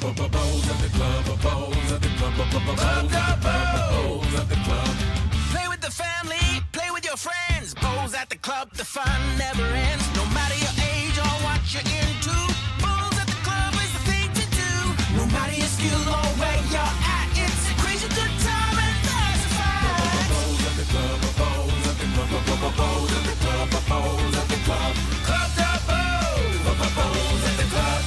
Bowls at the club, bowls at the club, bowls at the club. Play with the family, play with your friends. Bowls at the club, the fun never ends. No matter your age or what you're into, bowls at the club is the thing to do. No matter your skill or where you're at, it's a crazy good time and there's a fight. Bowls at the club, bowls at the club, bowls at the club, bowls at the club. Club Dubbo, bowls at the club.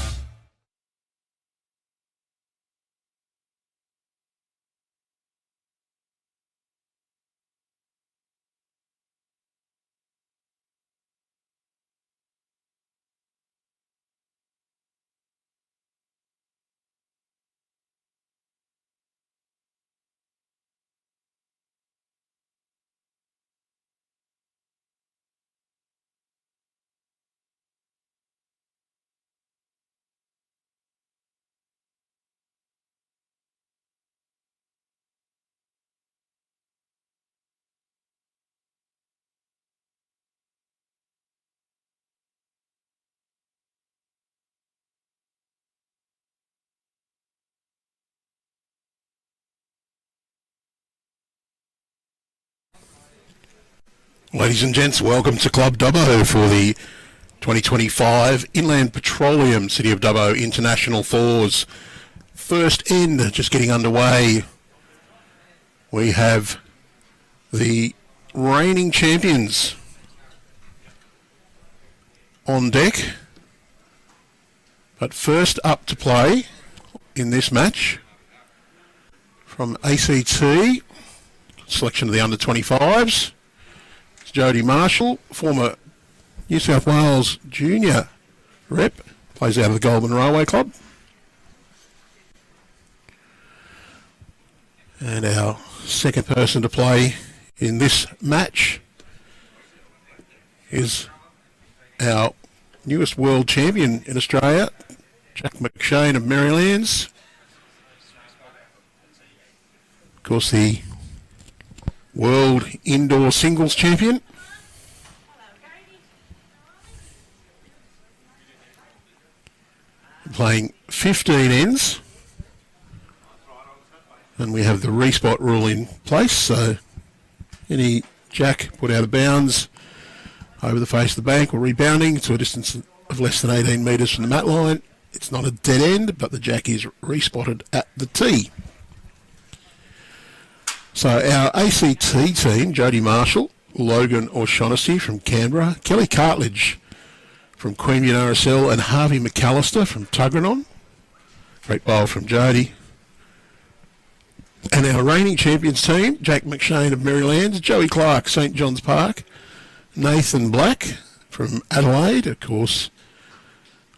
Ladies and gents, welcome to Club Dubbo for the 2025 Inland Petroleum City of Dubbo International Fours. First end, just getting underway. We have the reigning champions on deck. But first up to play in this match from ACT, selection of the under-25s. Jodie Marshall, former New South Wales junior rep, plays out of the Goulburn Railway Club. And our second person to play in this match is our newest world champion in Australia, Jack McShane of Merrylands. Of course, the world indoor singles champion. Playing 15 ends. And we have the respot rule in place, so any jack put out of bounds over the face of the bank or rebounding to a distance of less than 18 metres from the mat line, it's not a dead end, but the jack is respotted at the tee. So our ACT team, Jodie Marshall, Logan O'Shaughnessy from Canberra, Kelli Cartledge from Queanbeyan RSL, and Harvey McAlister from Tuggeranong. Great bowl from Jodie. And our reigning champions team, Jack McShane of Merrylands, Joey Clarke, St John's Park, Nathan Black from Adelaide, of course,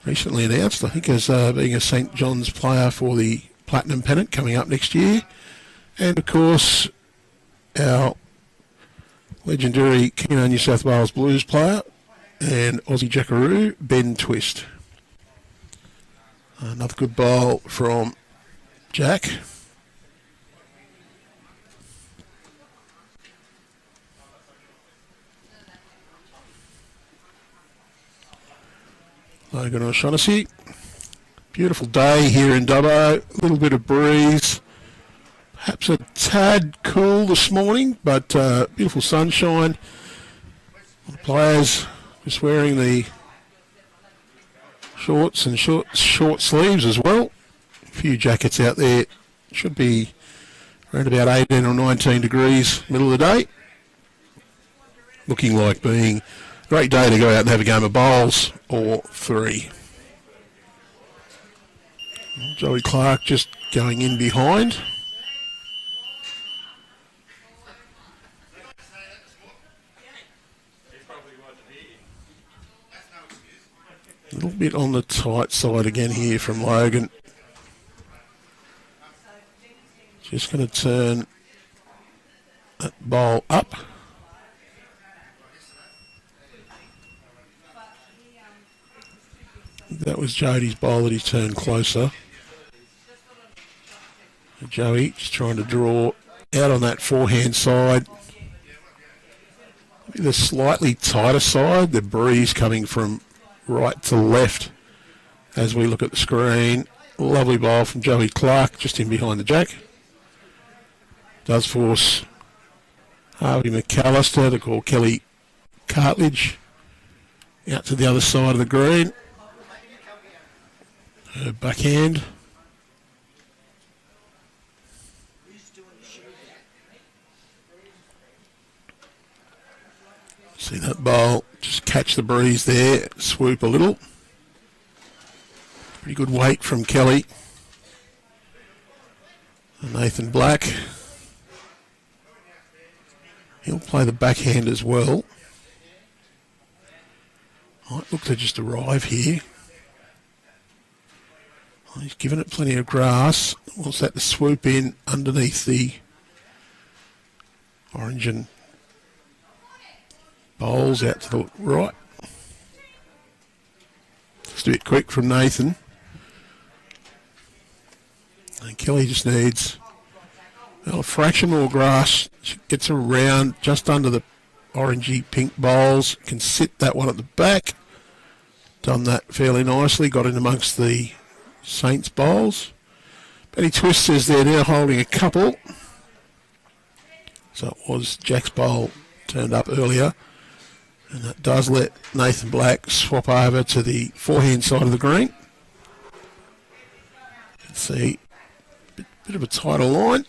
recently announced, I think, as being a St John's player for the Platinum Pennant coming up next year. And, of course, our legendary Keno New South Wales Blues player and Aussie Jackaroo, Ben Twist. Another good bowl from Jack. Logan O'Shaughnessy. Beautiful day here in Dubbo. A little bit of breeze. Perhaps a tad cool this morning, but beautiful sunshine. The players just wearing the shorts and short sleeves as well. A few jackets out there. Should be around about 18 or 19 degrees middle of the day. Looking like being a great day to go out and have a game of bowls or three. Joey Clarke just going in behind. A little bit on the tight side again here from Logan. Just going to turn that bowl up. That was Jodie's bowl that he turned closer. Joey just trying to draw out on that forehand side. Maybe the slightly tighter side, the breeze coming from right to left as we look at the screen. Lovely bowl from Jodie Clarke, just in behind the jack. Does force Harvey McAlister to call Kelli Cartledge out to the other side of the green. Her backhand. See that bowl, just catch the breeze there, swoop a little. Pretty good weight from Kelli. And Nathan Black. He'll play the backhand as well. Might look to just arrive here. He's given it plenty of grass. Wants that to swoop in underneath the orange and bowls out to the right. Just a bit quick from Nathan. And Kelli just needs a fraction more grass. She gets around just under the orangey pink bowls. Can sit that one at the back. Done that fairly nicely. Got in amongst the Saints bowls. Benny Twist says they're now holding a couple. So it was Jack's bowl turned up earlier. And that does let Nathan Black swap over to the forehand side of the green. Let's see. Bit of a tighter line.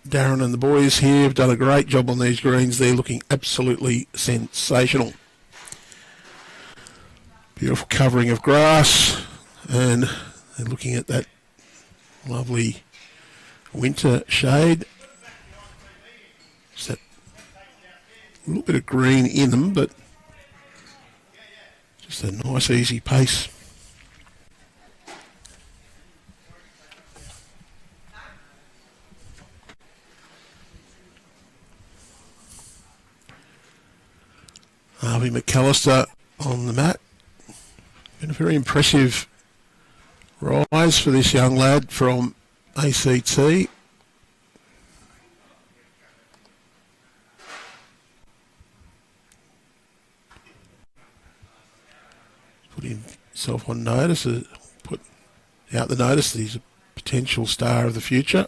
Darren and the boys here have done a great job on these greens. They're looking absolutely sensational. Beautiful covering of grass. And they're looking at that lovely winter shade. Just that little bit of green in them, but just a nice easy pace. Harvey McAlister on the mat. Been a very impressive rise for this young lad from ACT. Put himself on notice, put out the notice that he's a potential star of the future.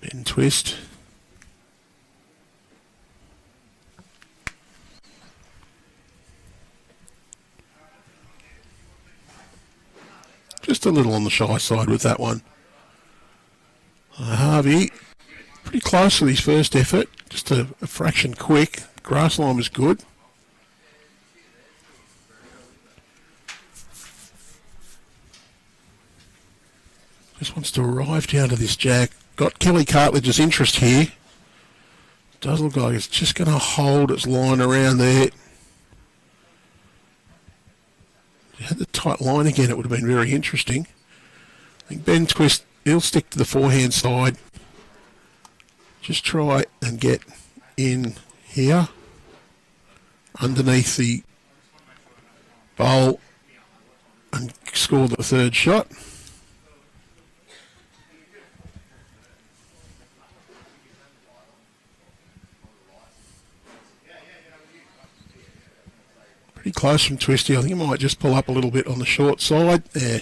Ben Twist. Just a little on the shy side with that one. Harvey, pretty close to his first effort, just a fraction quick. Grass line was good. Just wants to arrive down to this jack. Got Kelli Cartledge's interest here. Does look like it's just going to hold its line around there. If it had the tight line again, it would have been very interesting. I think Ben Twist, he'll stick to the forehand side. Just try and get in here underneath the bowl and score the third shot. Pretty close from Twisty. I think he might just pull up a little bit on the short side there.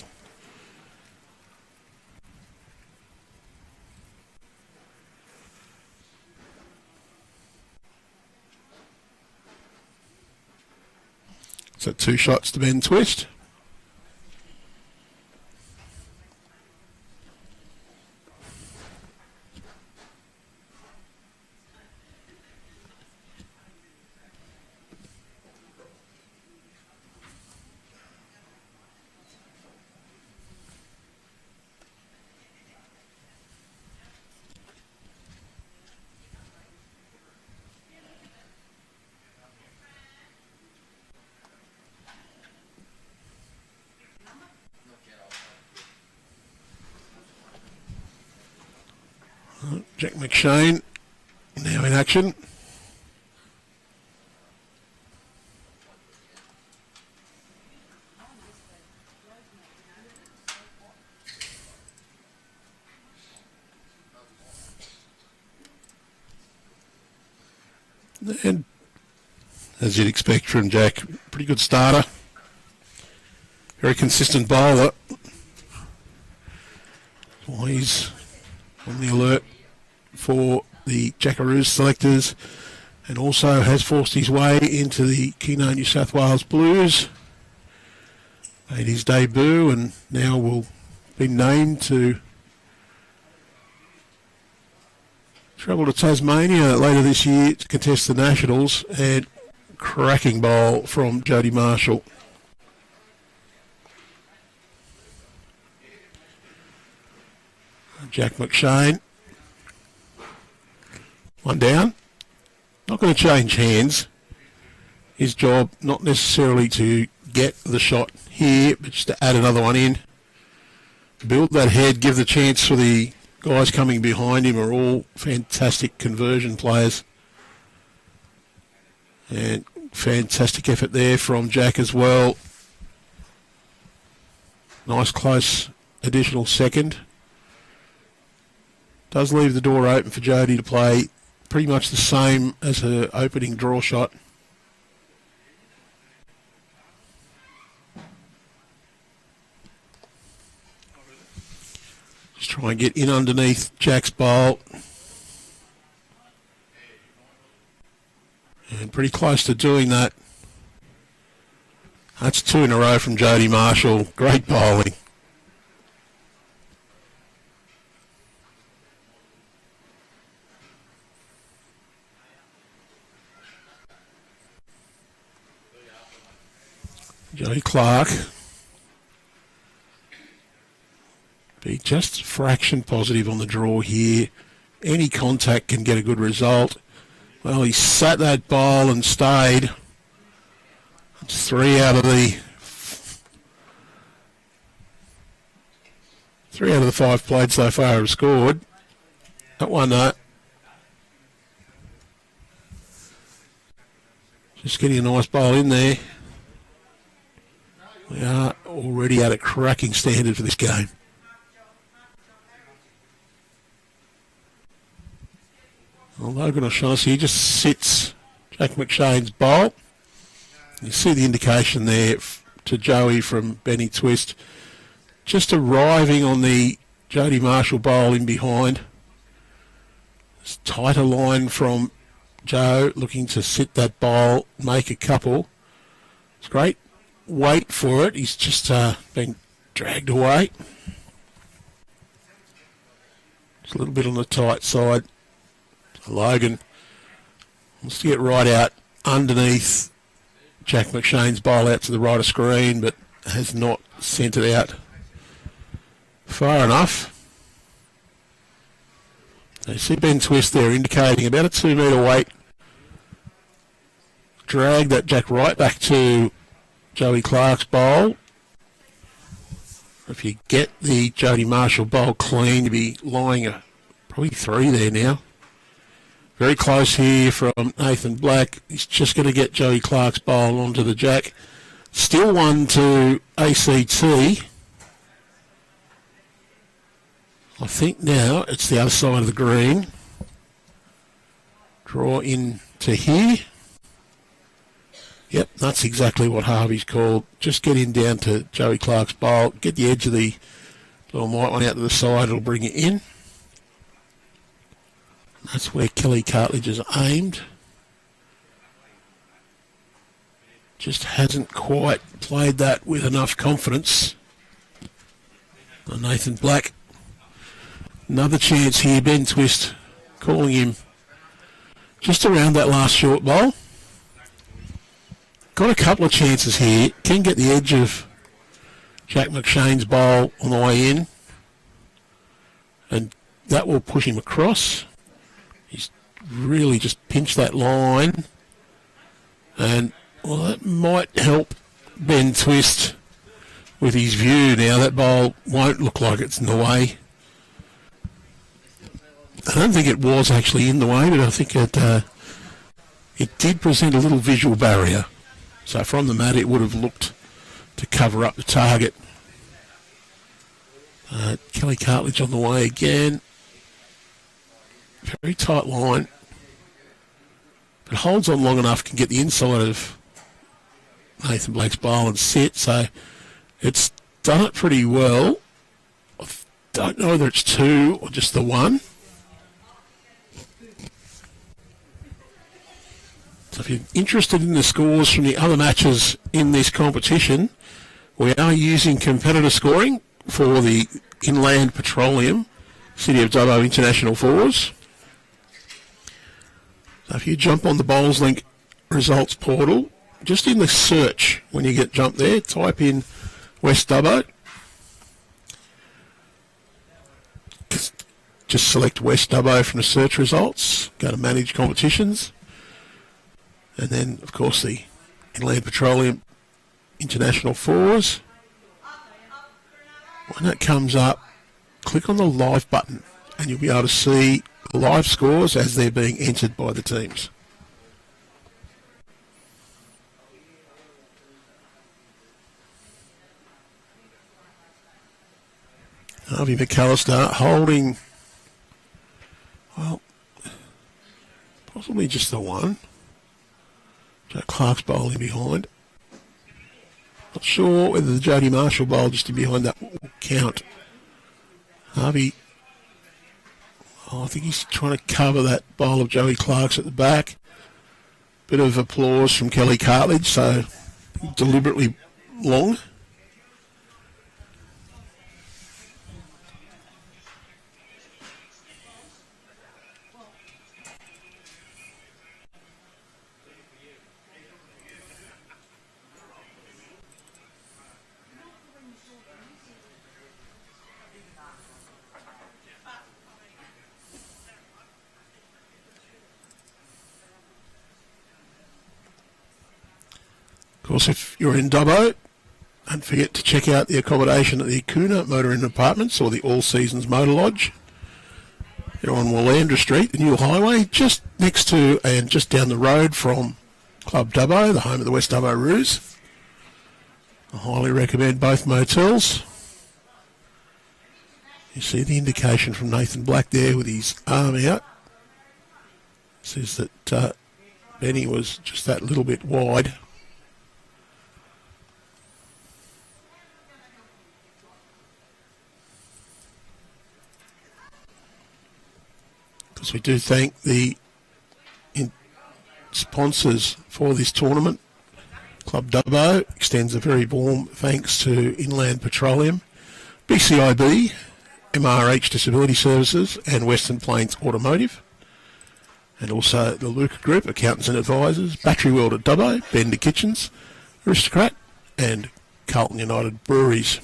So 2 shots to Ben Twist. Jack McShane now in action. And as you'd expect from Jack, pretty good starter. Very consistent bowler. Why he's on the alert for the Jackaroos selectors, and also has forced his way into the Keno New South Wales Blues. Made his debut and now will be named to travel to Tasmania later this year to contest the Nationals. And cracking bowl from Jodie Marshall. Jack McShane. One down. Not going to change hands. His job not necessarily to get the shot here, but just to add another one in. Build that head, give the chance for the guys coming behind him are all fantastic conversion players. And fantastic effort there from Jack as well. Nice close additional second. Does leave the door open for Jodie to play pretty much the same as her opening draw shot. Just try and get in underneath Jack's bowl. And pretty close to doing that. That's two in a row from Jodie Marshall. Great bowling. Jodie Clarke. Be just a fraction positive on the draw here. Any contact can get a good result. Well, he sat that bowl and stayed. It's 3 out of the 5 played so far have scored. That one, just getting a nice bowl in there. We are already at a cracking standard for this game. Well, Logan O'Shaughnessy just sits Jack McShane's bowl. You see the indication there to Joey from Benny Twist. Just arriving on the Jodie Marshall bowl in behind. It's tighter line from Joe, looking to sit that bowl, make a couple. It's great. Wait for it. He's just being dragged away. Just a little bit on the tight side. Logan wants to get right out underneath Jack McShane's bowl out to the right of screen, but has not sent it out far enough. So you see Ben Twist there indicating about a 2 metre weight. Drag that Jack right back to Jodie Clarke's bowl. If you get the Jodie Marshall bowl clean, you'll be lying probably 3 there now. Very close here from Nathan Black. He's just going to get Jodie Clarke's bowl onto the Jack. Still 1 to ACT. I think now it's the other side of the green. Draw in to here. Yep, that's exactly what Harvey's called. Just get in down to Jodie Clarke's bowl. Get the edge of the little white one out to the side. It'll bring it in. That's where Kelli Cartledge is aimed. Just hasn't quite played that with enough confidence. Nathan Black. Another chance here. Ben Twist calling him just around that last short bowl. Got a couple of chances here. Can get the edge of Jack McShane's bowl on the way in. And that will push him across. He's really just pinched that line. And, well, that might help Ben Twist with his view now. That bowl won't look like it's in the way. I don't think it was actually in the way, but I think it did present a little visual barrier. So from the mat, it would have looked to cover up the target. Kelli Cartledge on the way again. Very tight line. If it holds on long enough, can get the inside of Nathan Blake's bowl and sit. So it's done it pretty well. I don't know whether it's 2 or just the 1. So if you're interested in the scores from the other matches in this competition, we are using competitor scoring for the Inland Petroleum City of Dubbo International Fours. So if you jump on the Bowls Link results portal, just in the search when you get jumped there, type in West Dubbo. Just select West Dubbo from the search results, go to Manage Competitions, and then, of course, the Inland Petroleum International Fours. When that comes up, click on the live button and you'll be able to see the live scores as they're being entered by the teams. Harvey McAlister holding, well, possibly just the 1. Clarke's bowling behind. Not sure whether the Jodie Marshall bowl just in behind that will count. Harvey, I think he's trying to cover that bowl of Joey Clarke's at the back. Bit of applause from Kelli Cartledge, so deliberately long. Of course, if you're in Dubbo, don't forget to check out the accommodation at the Kuna Motor Inn Apartments or the All Seasons Motor Lodge. They're on Willandra Street, the new highway, just next to and just down the road from Club Dubbo, the home of the West Dubbo Roos. I highly recommend both motels. You see the indication from Nathan Black there with his arm out. Says that Benny was just that little bit wide. Because we do thank the sponsors for this tournament. Club Dubbo extends a very warm thanks to Inland Petroleum, BCIB, MRH Disability Services and Western Plains Automotive, and also the Luca Group, Accountants and Advisors, Battery World at Dubbo, Bender Kitchens, Aristocrat and Carlton United Breweries.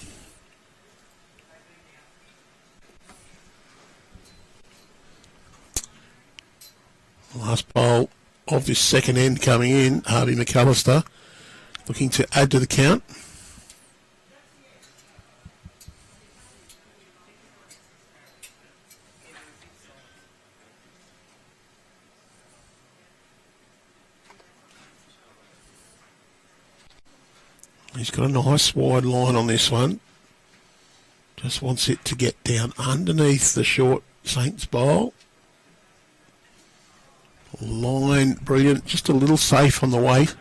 Last bowl of this second end coming in, Harvey McAlister looking to add to the count. He's got a nice wide line on this one. Just wants it to get down underneath the short Saints bowl. Line brilliant, just a little safe on the weight.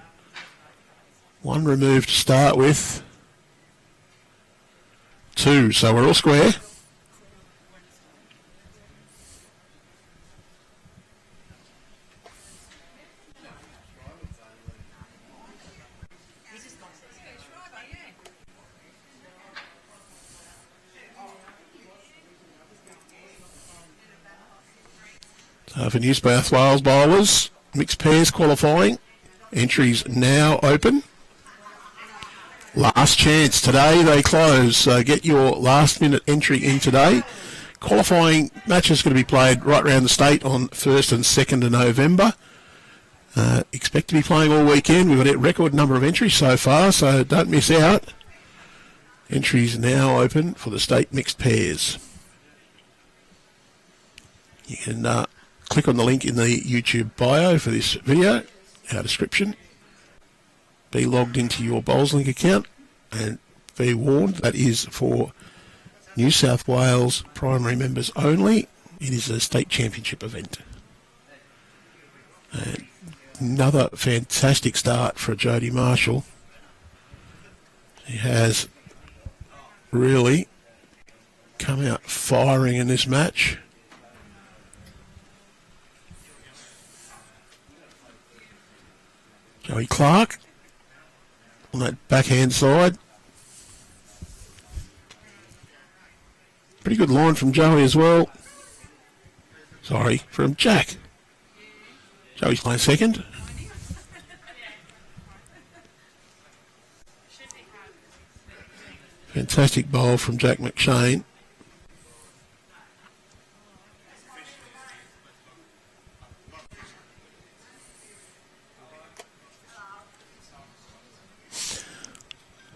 1 removed to start with. 2, so we're all square. For New South Wales bowlers, mixed pairs qualifying. Entries now open. Last chance. Today they close, so get your last minute entry in today. Qualifying matches going to be played right around the state on 1st and 2nd of November. Expect to be playing all weekend. We've got a record number of entries so far, so don't miss out. Entries now open for the state mixed pairs. You can click on the link in the YouTube bio for this video, our description. Be logged into your BowlsLink account and be warned that is for New South Wales primary members only. It is a state championship event. And Another fantastic start for Jodie Marshall. He has really come out firing in this match. Joey Clarke on that backhand side. Pretty good line from Joey as well. Sorry, from Jack. Joey's playing second. Fantastic bowl from Jack McShane.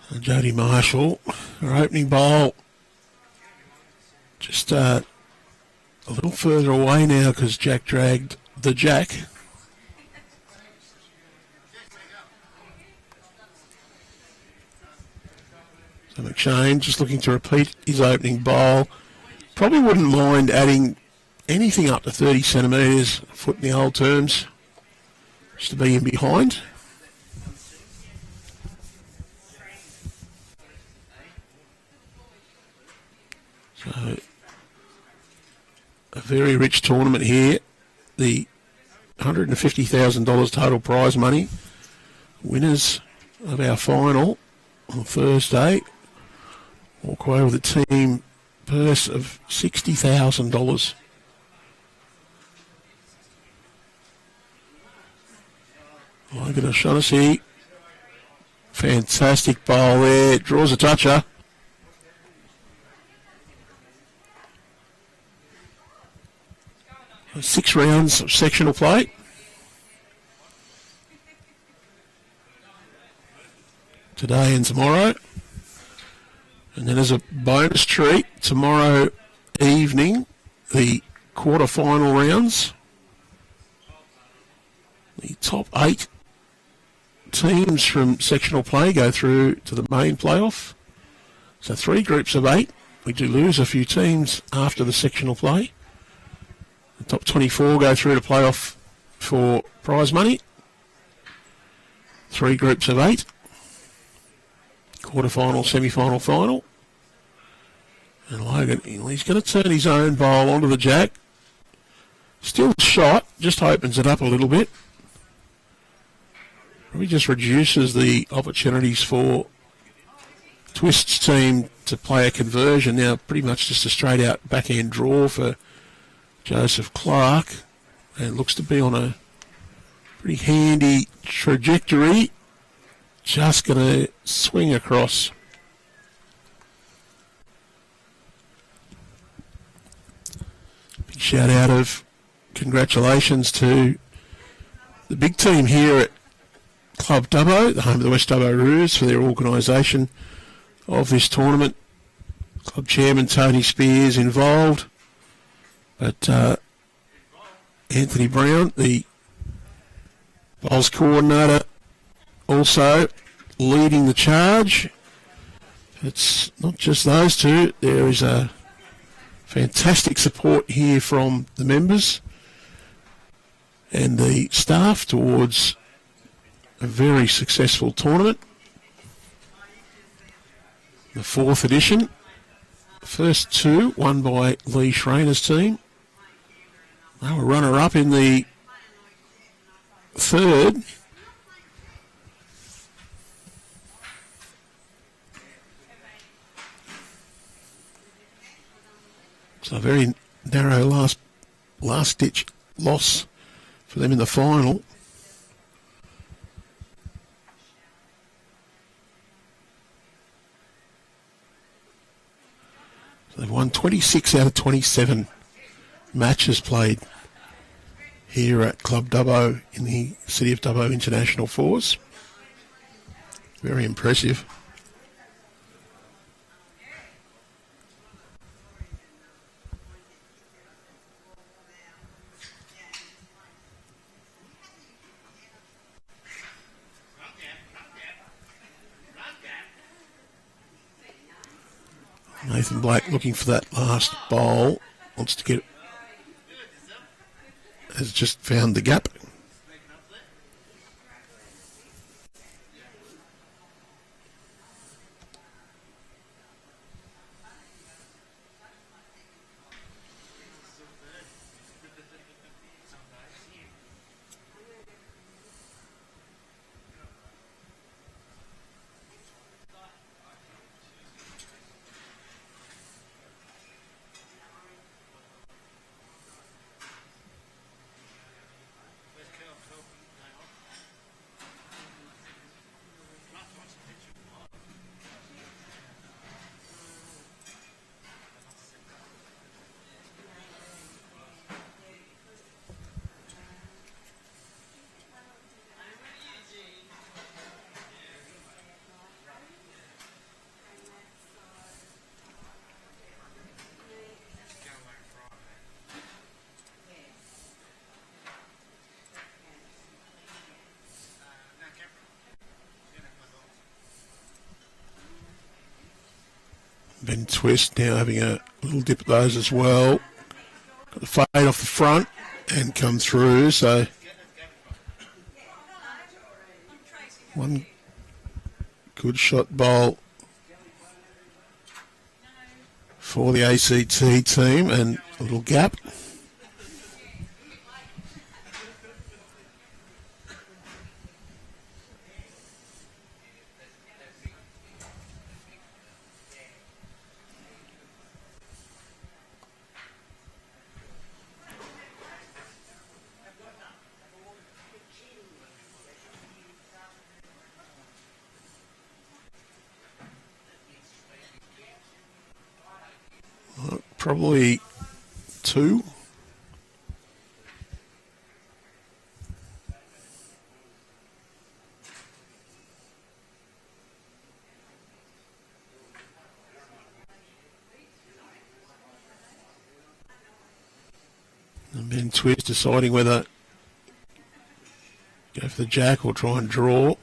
And Jodie Marshall, her opening bowl, just a little further away now because Jack dragged the jack. So McShane just looking to repeat his opening bowl. Probably wouldn't mind adding anything up to 30 centimetres, foot in the old terms, just to be in behind. So, a very rich tournament here. The $150,000 total prize money. Winners of our final on Thursday walk away with a team purse of $60,000. Logan O'Shaughnessy. Fantastic bowl there. Draws a toucher. Six rounds of sectional play. Today and tomorrow. And then as a bonus treat, tomorrow evening, the quarter-final rounds. The top 8 teams from sectional play go through to the main playoff. So 3 groups of 8. We do lose a few teams after the sectional play. The top 24 go through to playoff for prize money. 3 groups of 8. Quarter-final, semi-final, final. And Logan, he's going to turn his own bowl onto the jack. Still shot, just opens it up a little bit. Probably just reduces the opportunities for Twist's team to play a conversion. Now, pretty much just a straight-out backhand draw for Joseph Clarke, and looks to be on a pretty handy trajectory. Just going to swing across. Big shout out of congratulations to the big team here at Club Dubbo, the home of the West Dubbo Roos, for their organisation of this tournament. Club chairman Tony Spears involved. But Anthony Brown, the bowls coordinator, also leading the charge. It's not just those two. There is a fantastic support here from the members and the staff towards a very successful tournament. The 4th edition. First 2 won by Lee Schreiner's team. They were runner-up in the 3rd. So a very narrow last-ditch loss for them in the final. So they've won 26 out of 27 matches played here at Club Dubbo in the City of Dubbo International Force. Very impressive. Nathan Black looking for that last bowl. Wants to get... Has just found the gap. Ben Twist now having a little dip at those as well. Got the fade off the front and come through, so one good shot bowl for the ACT team and a little gap. Probably two. And Ben Twist deciding whether go for the jack or try and draw.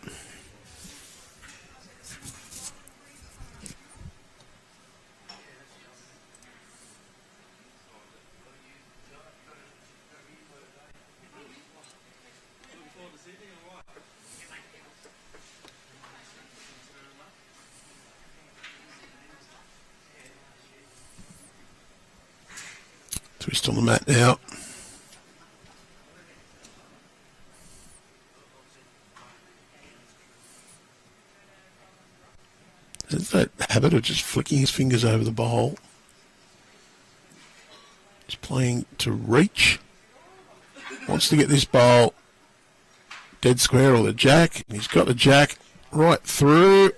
Twist on the mat now. There's that habit of just flicking his fingers over the bowl. He's playing to reach. Wants to get this bowl dead square or the jack. And he's got the jack right through.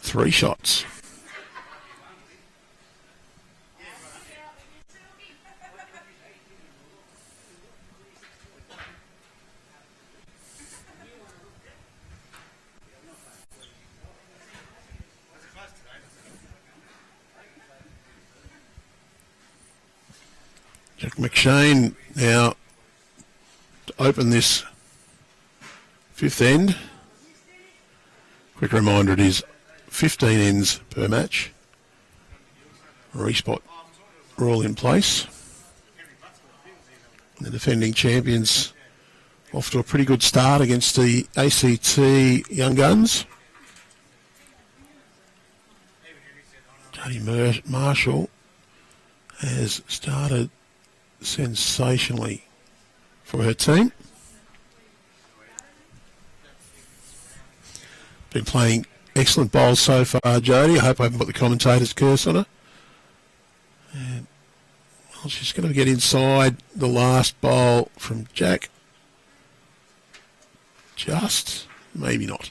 Three shots. Jack McShane now to open this fifth end. Quick reminder, it is 15 ends per match. Respot rule in place. The defending champions off to a pretty good start against the ACT Young Guns. Jodie Marshall has started sensationally for her team. Been playing excellent bowls so far, Jodie. I hope I haven't put the commentator's curse on her. And, well, she's going to get inside the last bowl from Jack. Just, maybe not.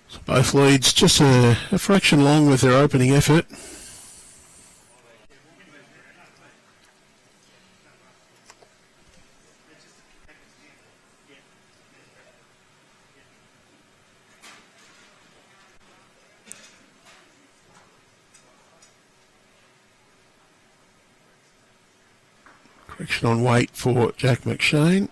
So both leads just a fraction long with their opening effort. Correction on weight for Jack McShane.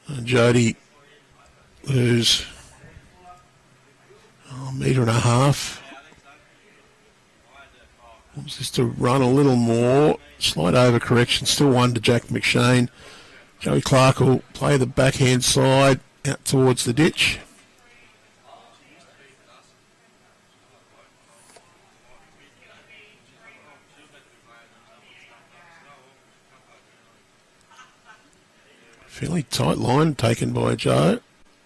And Jodie, who's a metre and a half. Wants this to run a little more. Slight overcorrection. Still one to Jack McShane. Joey Clarke will play the backhand side out towards the ditch. Fairly tight line taken by Joe,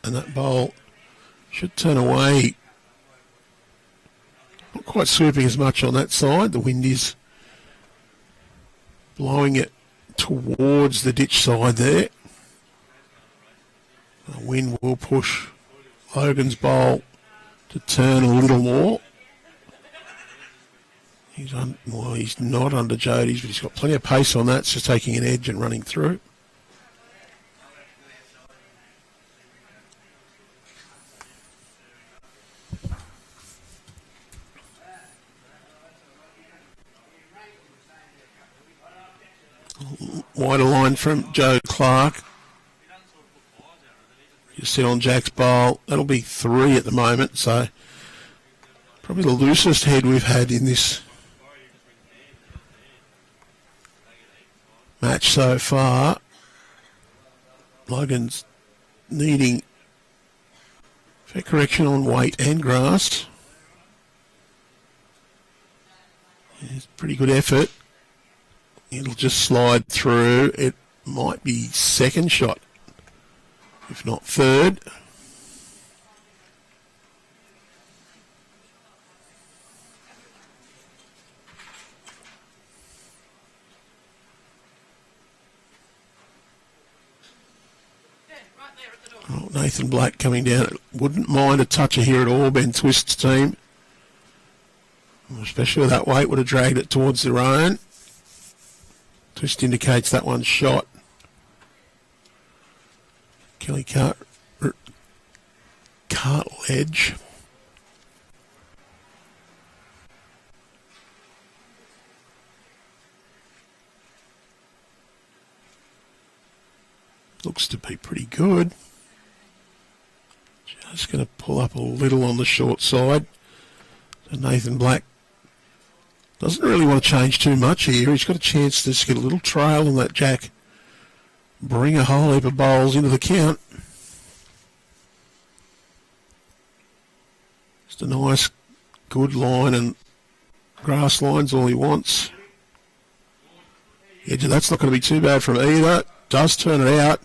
and that bowl should turn away. Not quite swooping as much on that side. The wind is blowing it towards the ditch side there. The wind will push Logan's bowl to turn a little more. He's not under Jodie's, but he's got plenty of pace on that. It's just taking an edge and running through. Wider line from Joe Clarke. You see on Jack's bowl, that'll be 3 at the moment, so probably the loosest head we've had in this match so far. Logan's needing fair correction on weight and grass. It's pretty good effort. It'll just slide through. It might be second shot, if not third. Oh, Nathan Black coming down. Wouldn't mind a toucher here at all, Ben Twist's team. Especially with that weight, would have dragged it towards their own. Twist indicates that one's shot. Kelli Cartledge. Looks to be pretty good. Just going to pull up a little on the short side. So Nathan Black doesn't really want to change too much here. He's got a chance to just get a little trail on that jack. Bring a whole heap of bowls into the count. Just a nice, good line, and grass line's all he wants. Yeah, that's not going to be too bad from either. Does turn it out.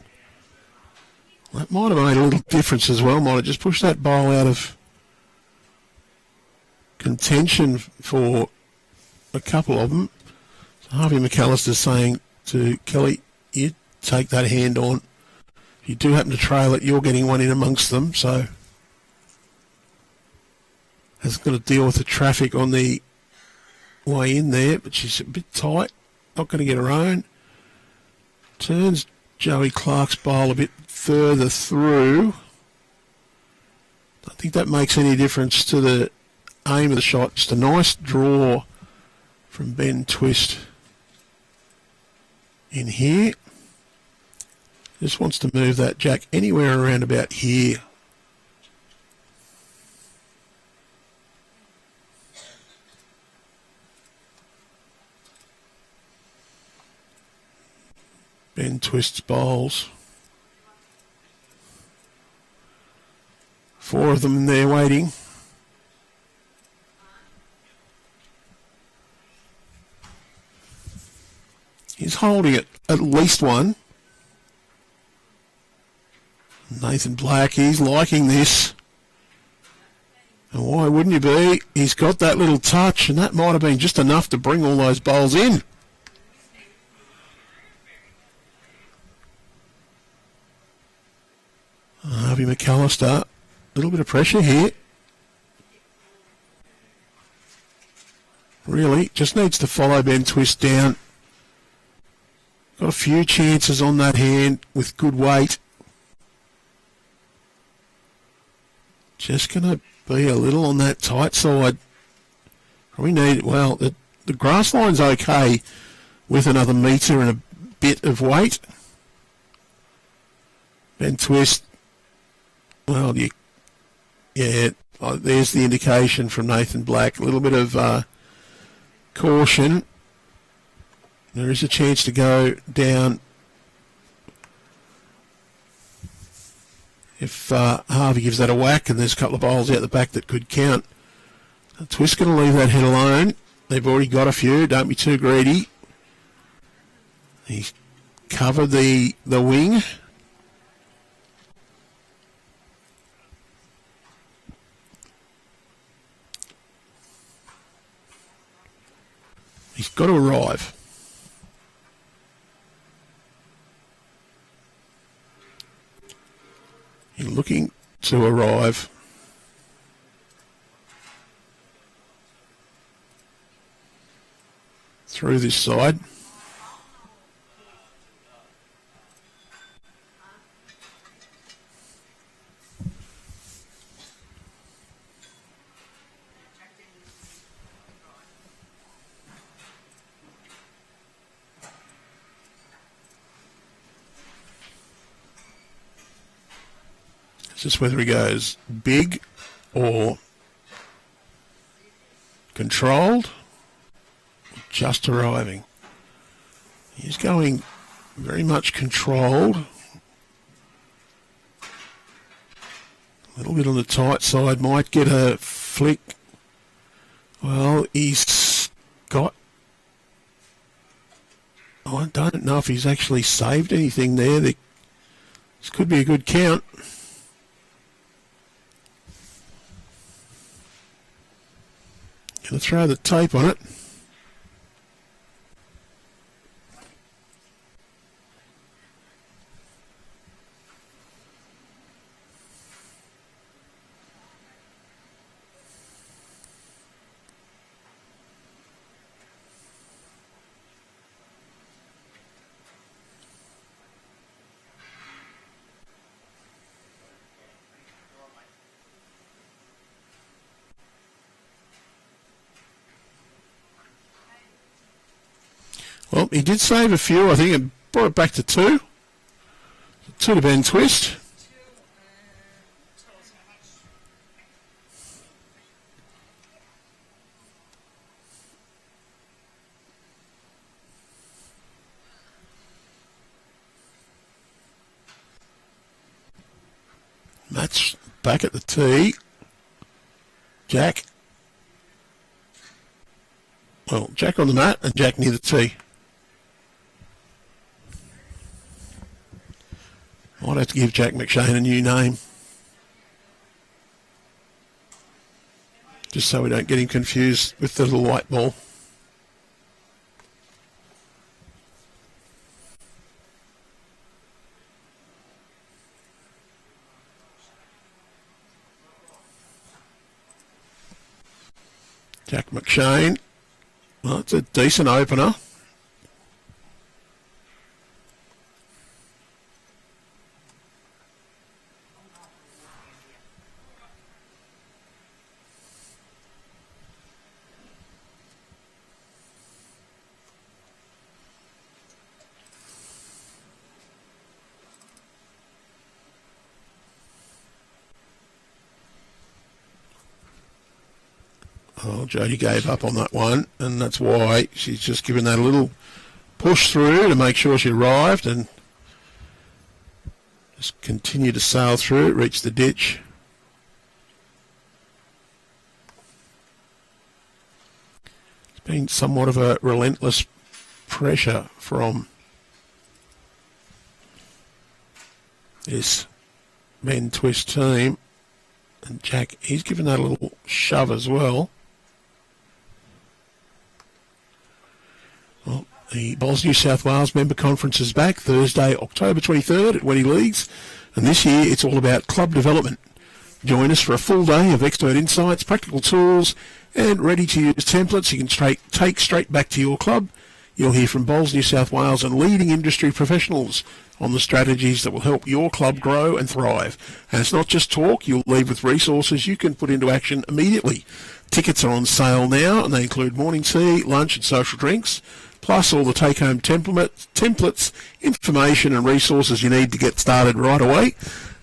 That might have made a little difference as well. Might have just pushed that bowl out of contention for a couple of them. So Harvey McAlister saying to Kelli, you take that hand on. If you do happen to trail it, you're getting one in amongst them. So has got to deal with the traffic on the way in there, but she's a bit tight. Not going to get her own. Turns Joey Clarke's bowl a bit further through. Don't think that makes any difference to the aim of the shot. Just a nice draw from Ben Twist in here. Just wants to move that jack anywhere around about here. Ben Twist's bowls. 4 of them in there waiting. He's holding it at least one. Nathan Black, he's liking this. And why wouldn't you be? He's got that little touch, and that might have been just enough to bring all those bowls in. Harvey McAlister, a little bit of pressure here. Really, just needs to follow Ben Twist down. Got a few chances on that hand with good weight. Just going to be a little on that tight side. We need, well, the grass line's okay with another metre and a bit of weight. Ben Twist, well, there's the indication from Nathan Black. A little bit of caution. There is a chance to go down if Harvey gives that a whack, and there's a couple of bowls out the back that could count. Twist going to leave that head alone. They've already got a few. Don't be too greedy. He's covered the wing. He's got to arrive. He's looking to arrive. Through this side. It's just whether he goes big or controlled. Just arriving. He's going very much controlled. A little bit on the tight side. Might get a flick. Well, he's got... I don't know if he's actually saved anything there. This could be a good count. Going to throw the tape on it. Well, he did save a few, I think, and brought it back to 2. 2 to Ben Twist. Matt's back at the tee. Jack. Well, Jack on the mat and Jack near the tee. Might have to give Jack McShane a new name. Just so we don't get him confused with the little white ball. Jack McShane. Well, it's a decent opener. Oh, Jodie gave up on that one, and that's why she's just given that a little push through to make sure she arrived and just continue to sail through it, reach the ditch. It's been somewhat of a relentless pressure from this Ben Twist team, and Jack, he's given that a little shove as well. Well, the Bowls New South Wales member conference is back Thursday, October 23rd at Weddy Leagues, and this year it's all about club development. Join us for a full day of expert insights, practical tools, and ready-to-use templates you can take straight back to your club. You'll hear from Bowls New South Wales and leading industry professionals on the strategies that will help your club grow and thrive. And it's not just talk, you'll leave with resources you can put into action immediately. Tickets are on sale now, and they include morning tea, lunch and social drinks, plus all the take-home templates, information and resources you need to get started right away.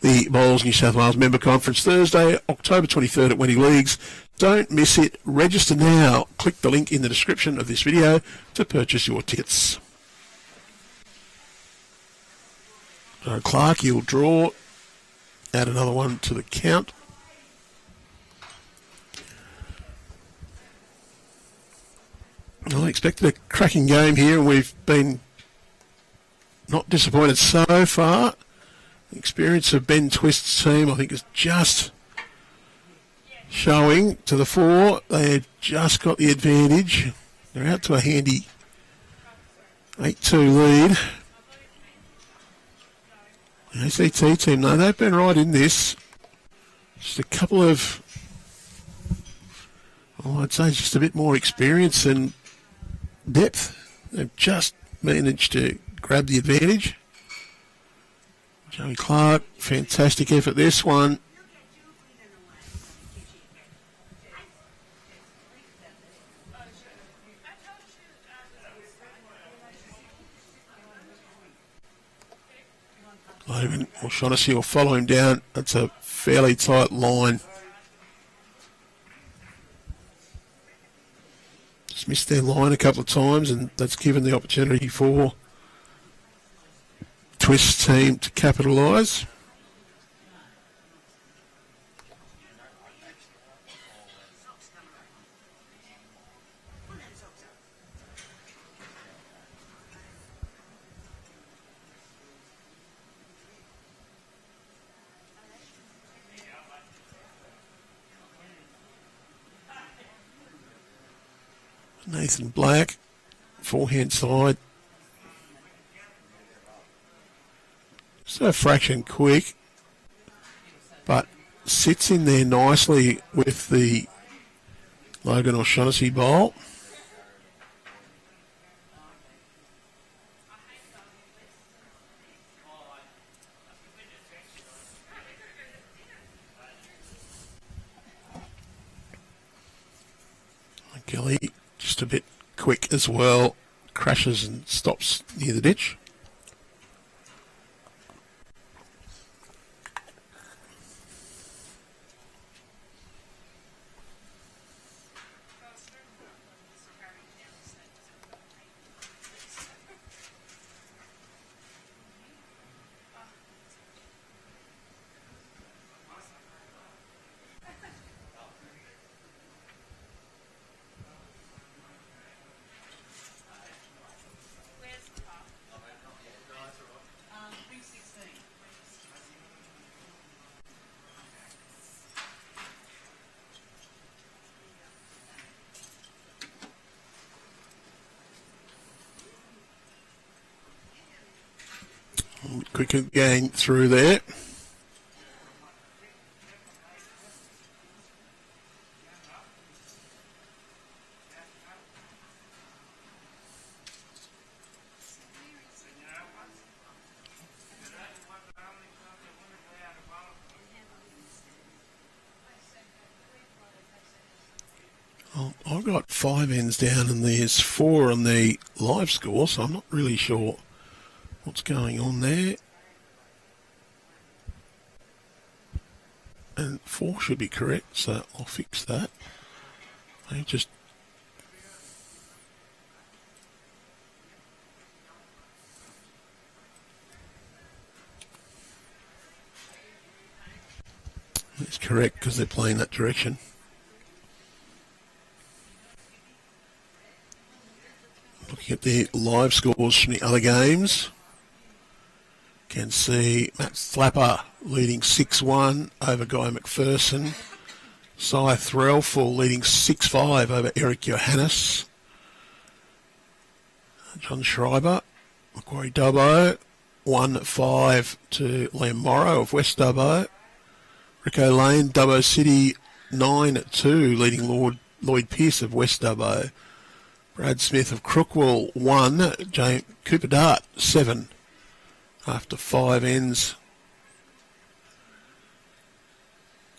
The Bowls New South Wales Member Conference Thursday, October 23rd at Weddy Leagues. Don't miss it. Register now. Click the link in the description of this video to purchase your tickets. So Clarke, you'll draw. Add another one to the count. I expected a cracking game here, and we've been not disappointed so far. The experience of Ben Twist's team, I think, is just showing to the fore. They just got the advantage. They're out to a handy 8-2 lead. The ACT team, no, they've been right in this. Just a couple of, I'd say just a bit more experience and depth. They've just managed to grab the advantage. Joey Clarke, fantastic effort this one. Logan or Shaughnessy will follow him down. That's a fairly tight line. Just missed their line a couple of times, and that's given the opportunity for Twist's team to capitalise. Nathan Black, forehand side. So a fraction quick, but sits in there nicely with the Logan O'Shaughnessy bowl. Kelli just a bit quick as well, crashes and stops near the ditch. Quicker gain through there. Well, I've got 5 ends down and there's 4 on the live score, so I'm not really sure what's going on there. And 4 should be correct, so I'll fix that. I just it's correct because they're playing that direction. Looking at the live scores from the other games, can see Matt Flapper leading 6-1 over Guy McPherson. Cy Threlfall leading 6-5 over Eric Johannes. John Schreiber, Macquarie Dubbo, 1-5 to Liam Morrow of West Dubbo. Rico Lane, Dubbo City, 9-2, leading Lloyd Pearce of West Dubbo. Brad Smith of Crookwell, 1. James Cooper Dart, 7. After 5 ends.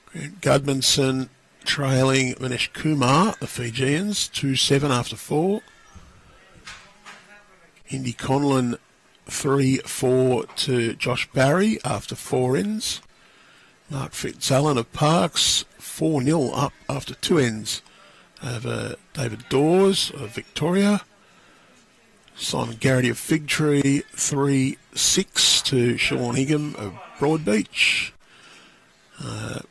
Grant Gudmanson trailing Manish Kumar, the Fijians, 2-7 after 4. Indy Conlon, 3-4 to Josh Barry after 4 ends. Mark Fitzallen of Parks, 4-0 up after 2 ends over David Dawes of Victoria. Simon Garrity of Fig Tree, 3-6 to Sean Higham of Broadbeach.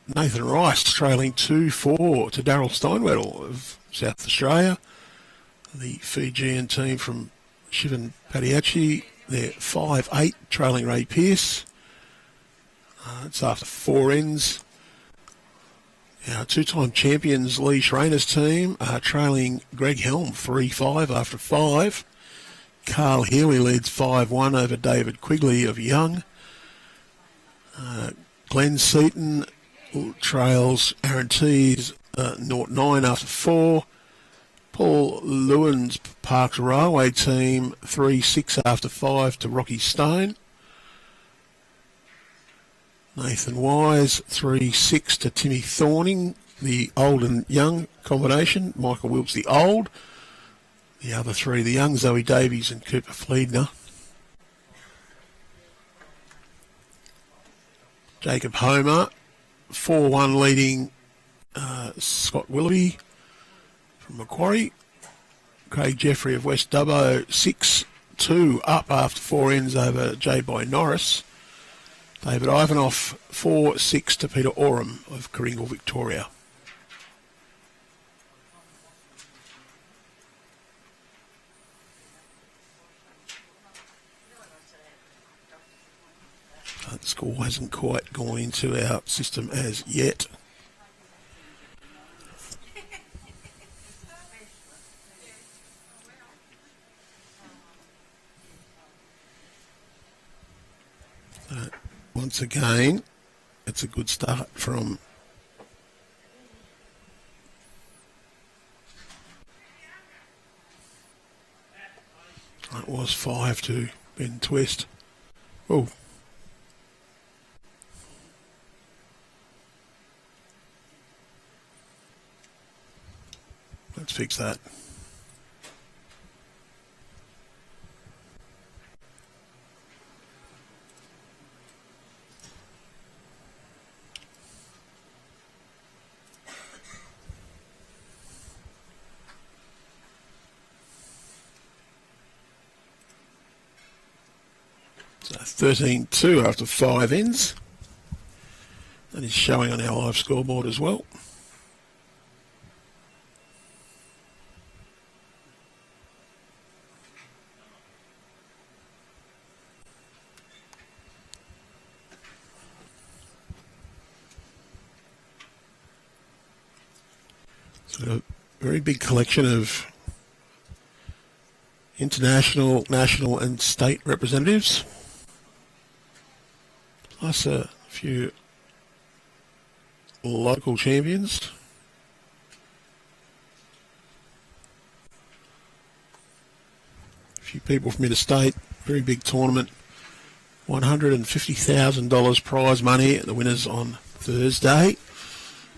Nathan Rice trailing 2-4 to Daryl Steinwedel of South Australia. The Fijian team from Shivan Padiachi, they're 5-8 trailing Ray Pearce. It's after 4 ends. Our two-time champions Lee Schreiner's team are trailing Greg Helm 3-5 after 5. Carl Healy leads 5-1 over David Quigley of Young. Glenn Seaton trails Aaron Tees 0-9 after 4. Paul Lewin's Parks Railway team 3-6 after 5 to Rocky Stone. Nathan Wise 3-6 to Timmy Thorning, the old and young combination. Michael Wilkes the old. The other three, the young, Zoe Davies and Cooper Fleedner. Jacob Homer 4-1 leading Scott Willoughby from Macquarie. Craig Jeffrey of West Dubbo 6-2 up after 4 ends over J. By Norris. David Ivanoff 4-6 to Peter Oram of Coringal, Victoria. The score hasn't quite gone into our system as yet. Once again, it's a good start from it was 5 to Ben Twist. Oh. Let's fix that. So 13-2 after 5 ends. That is showing on our live scoreboard as well. So a very big collection of international, national and state representatives. Plus a few local champions. A few people from interstate. Very big tournament. $150,000 prize money. The winners on Thursday.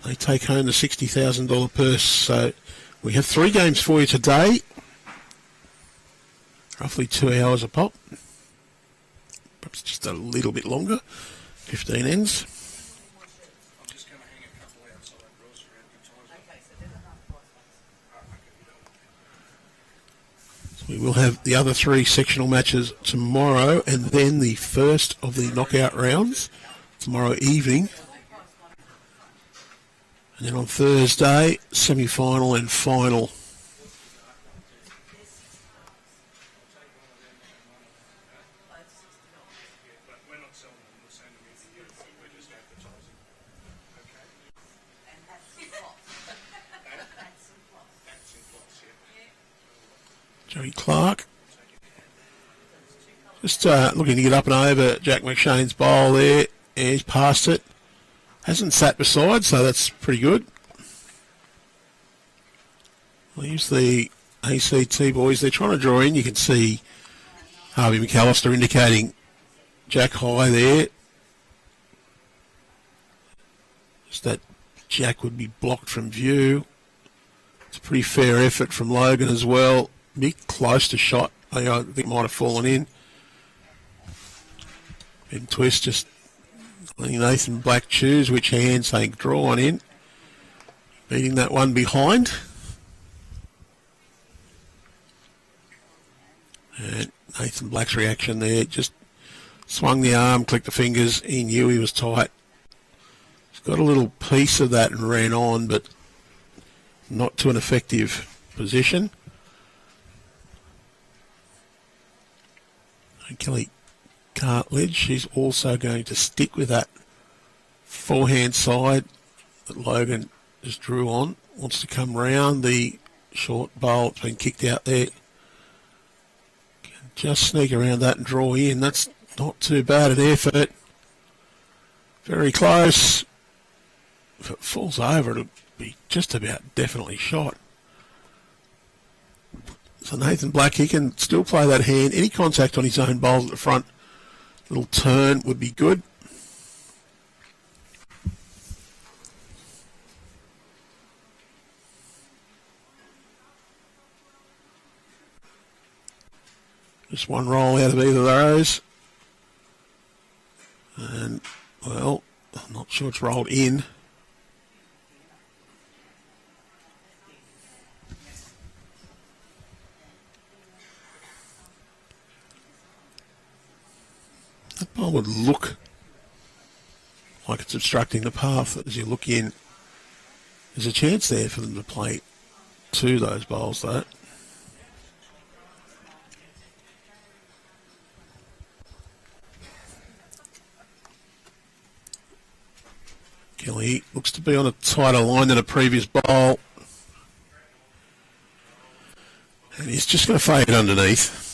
They take home the $60,000 purse. So we have 3 games for you today. Roughly 2 hours a pop. Perhaps just a little bit longer. 15 ends. So we will have the other 3 sectional matches tomorrow and then the first of the knockout rounds tomorrow evening. And then on Thursday, semi-final and final. Jodie Clarke. Just looking to get up and over Jack McShane's bowl there. Yeah, he's passed it. Hasn't sat beside, so that's pretty good. Leaves the ACT boys. They're trying to draw in. You can see Harvey McAlister indicating Jack high there. Just that Jack would be blocked from view. It's a pretty fair effort from Logan as well. A bit close to shot. I think it might have fallen in. Ben Twist just letting Nathan Black choose which hand, saying draw one in. Beating that one behind. And Nathan Black's reaction there, just swung the arm, clicked the fingers. He knew he was tight. He's got a little piece of that and ran on, but not to an effective position. And Kelli Cartledge, she's also going to stick with that forehand side that Logan just drew on. Wants to come round the short bowl. It's been kicked out there. Can just sneak around that and draw in. That's not too bad an effort. Very close. If it falls over, it'll be just about definitely shot. So Nathan Black, he can still play that hand. Any contact on his own bowls at the front, little turn would be good. Just one roll out of either of those. And, well, I'm not sure it's rolled in. That ball would look like it's obstructing the path as you look in. There's a chance there for them to play to those bowls, though. Kelli looks to be on a tighter line than a previous bowl. And he's just going to fade underneath.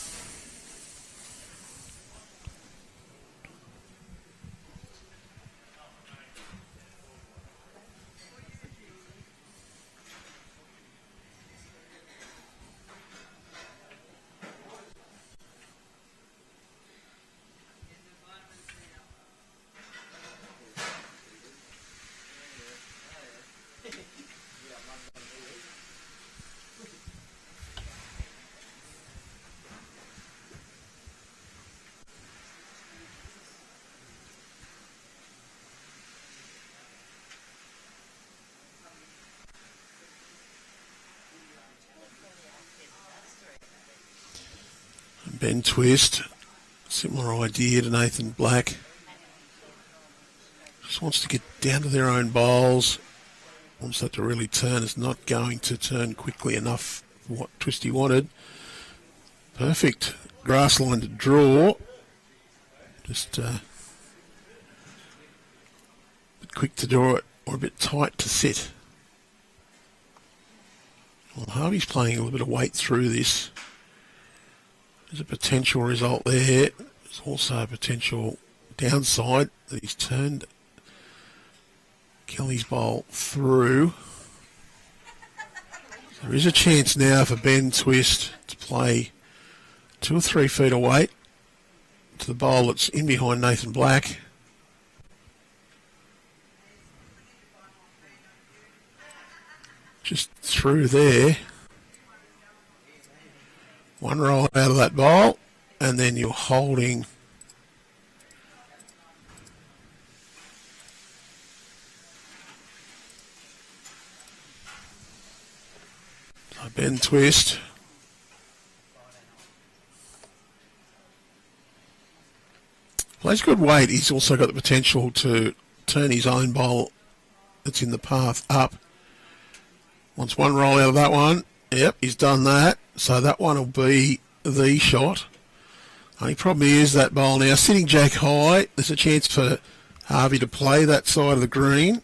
Ben Twist, similar idea to Nathan Black. Just wants to get down to their own bowls. Wants that to really turn. It's not going to turn quickly enough for what Twisty wanted. Perfect grass line to draw. Just a bit quick to draw it or a bit tight to sit. Well, Harvey's playing a little bit of weight through this. There's a potential result there. There's also a potential downside that he's turned Kelly's bowl through. There is a chance now for Ben Twist to play 2 or 3 feet away to the bowl that's in behind Nathan Black. Just through there. One roll out of that bowl, and then you're holding so Ben Twist. Plays good weight. He's also got the potential to turn his own bowl that's in the path up. Wants one roll out of that one. Yep, he's done that. So that one will be the shot. Only problem is that bowl now sitting jack high. There's a chance for Harvey to play that side of the green.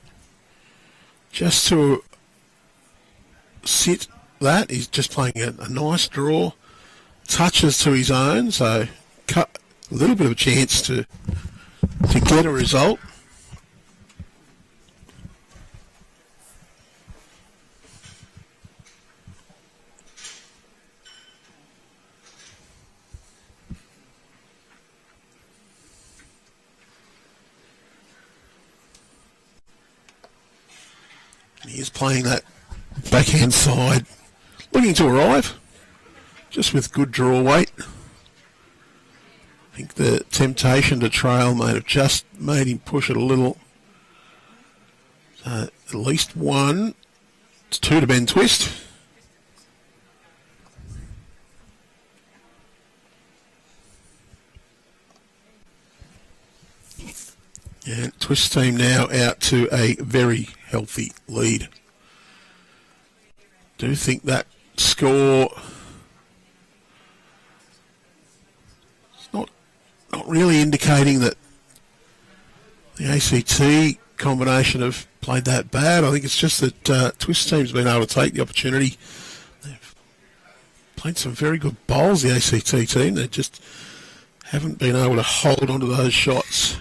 Just to sit that, he's just playing a nice draw. Touches to his own, so cut a little bit of a chance to get a result. He is playing that backhand side, looking to arrive, just with good draw weight. I think the temptation to trail might have just made him push it a little. So at least one. It's 2 to Ben Twist. And Twist team now out to a very healthy lead. Do think that score is not really indicating that the ACT combination of played that bad. I think it's just that Twist team's been able to take the opportunity. They've played some very good bowls, the ACT team. They just haven't been able to hold onto those shots.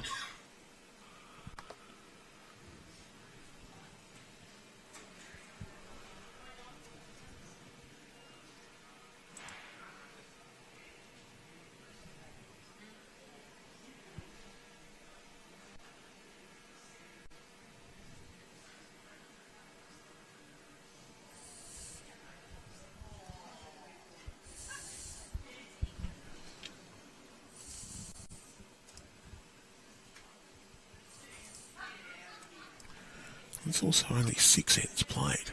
It's also only 6 ends played.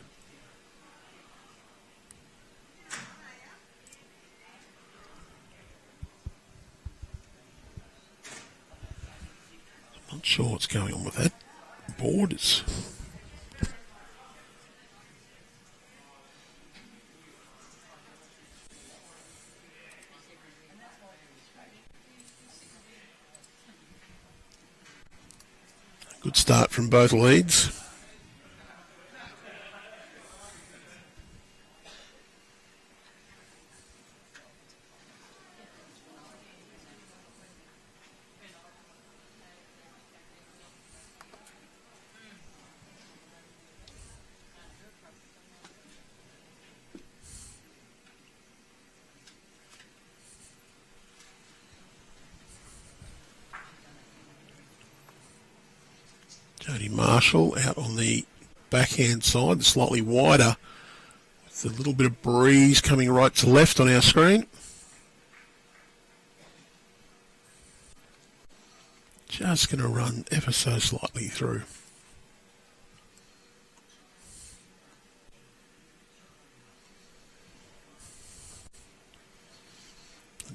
I'm not sure what's going on with that board. It's a good start from both leads. Jodie Marshall out on the backhand side, slightly wider, with a little bit of breeze coming right to left on our screen. Just going to run ever so slightly through.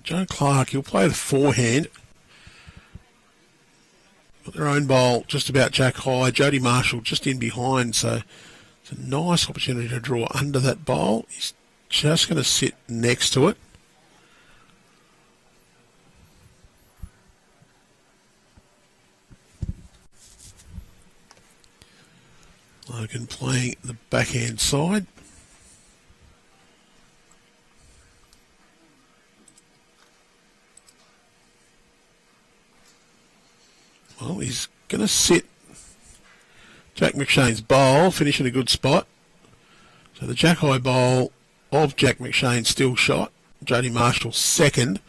Joe Clarke, he'll play the forehand. Got their own bowl just about jack high. Jodie Marshall just in behind, so it's a nice opportunity to draw under that bowl. He's just going to sit next to it. Logan playing the backhand side. Well, he's going to sit Jack McShane's bowl, finish in a good spot. So the jack high bowl of Jack McShane still shot. Jodie Marshall second,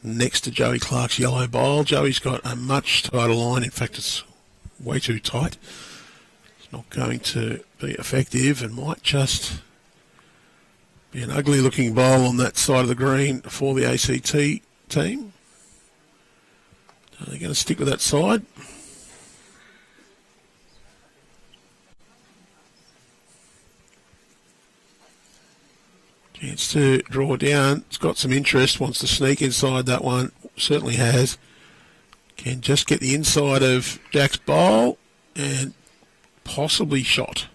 next to Joey Clarke's yellow bowl. Joey's got a much tighter line. In fact, it's way too tight. It's not going to be effective and might just be an ugly looking bowl on that side of the green for the ACT team. So they're going to stick with that side. Chance to draw down. It's got some interest. Wants to sneak inside that one. Certainly has. Can just get the inside of Jack's bowl and possibly shot.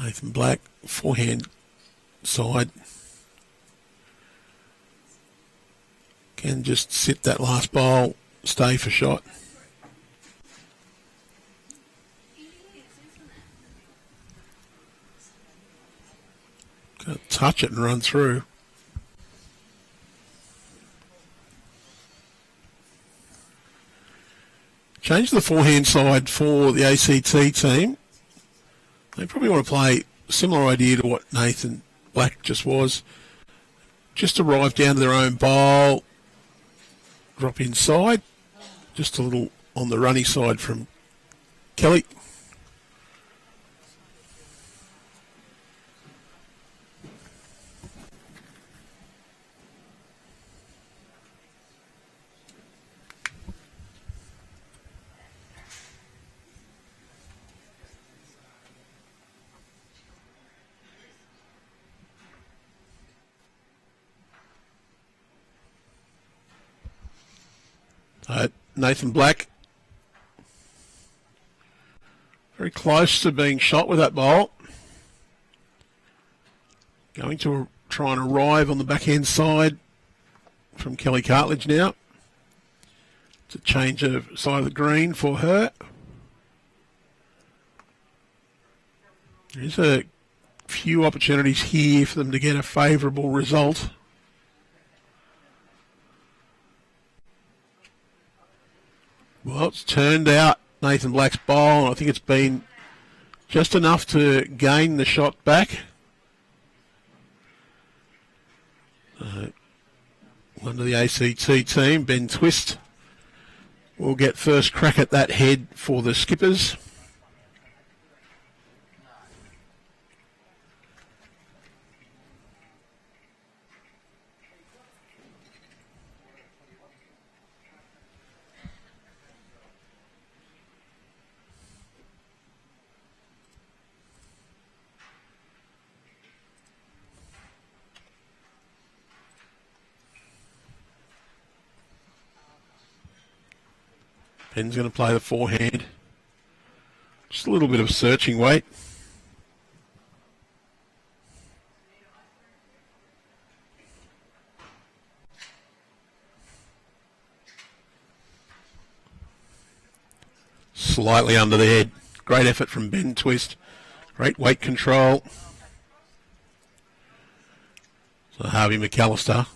Nathan Black, forehand side. Can just sit that last bowl, stay for shot. Gonna touch it and run through. Change the forehand side for the ACT team. They probably want to play a similar idea to what Nathan Black just was. Just arrive down to their own bowl, drop inside, just a little on the runny side from Kelli. Nathan Black very close to being shot with that bowl. Going to trying to arrive on the backhand side from Kelli Cartledge now. It's a change of side of the green for her. There's a few opportunities here for them to get a favourable result. Well, it's turned out Nathan Black's bowl, and I think it's been just enough to gain the shot back. Under the ACT team, Ben Twist will get first crack at that head for the Skippers. Ben's going to play the forehand. Just a little bit of searching weight. Slightly under the head. Great effort from Ben Twist. Great weight control. So Harvey McAlister.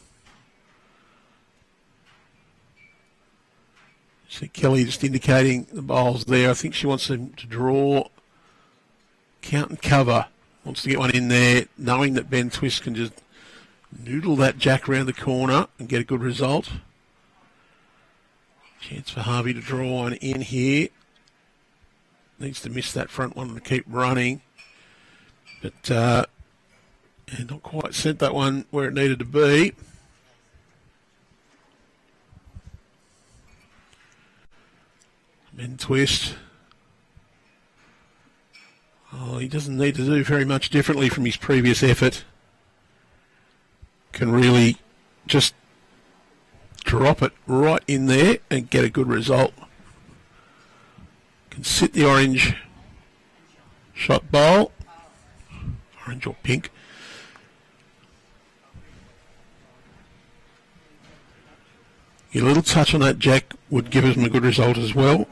See Kelli just indicating the bowls there. I think she wants him to draw, count and cover. Wants to get one in there, knowing that Ben Twist can just noodle that jack around the corner and get a good result. Chance for Harvey to draw one in here. Needs to miss that front one to keep running. But not quite sent that one where it needed to be. Ben Twist. Oh, he doesn't need to do very much differently from his previous effort. Can really just drop it right in there and get a good result. Can sit the orange shot bowl. Orange or pink. A little touch on that jack would give him a good result as well.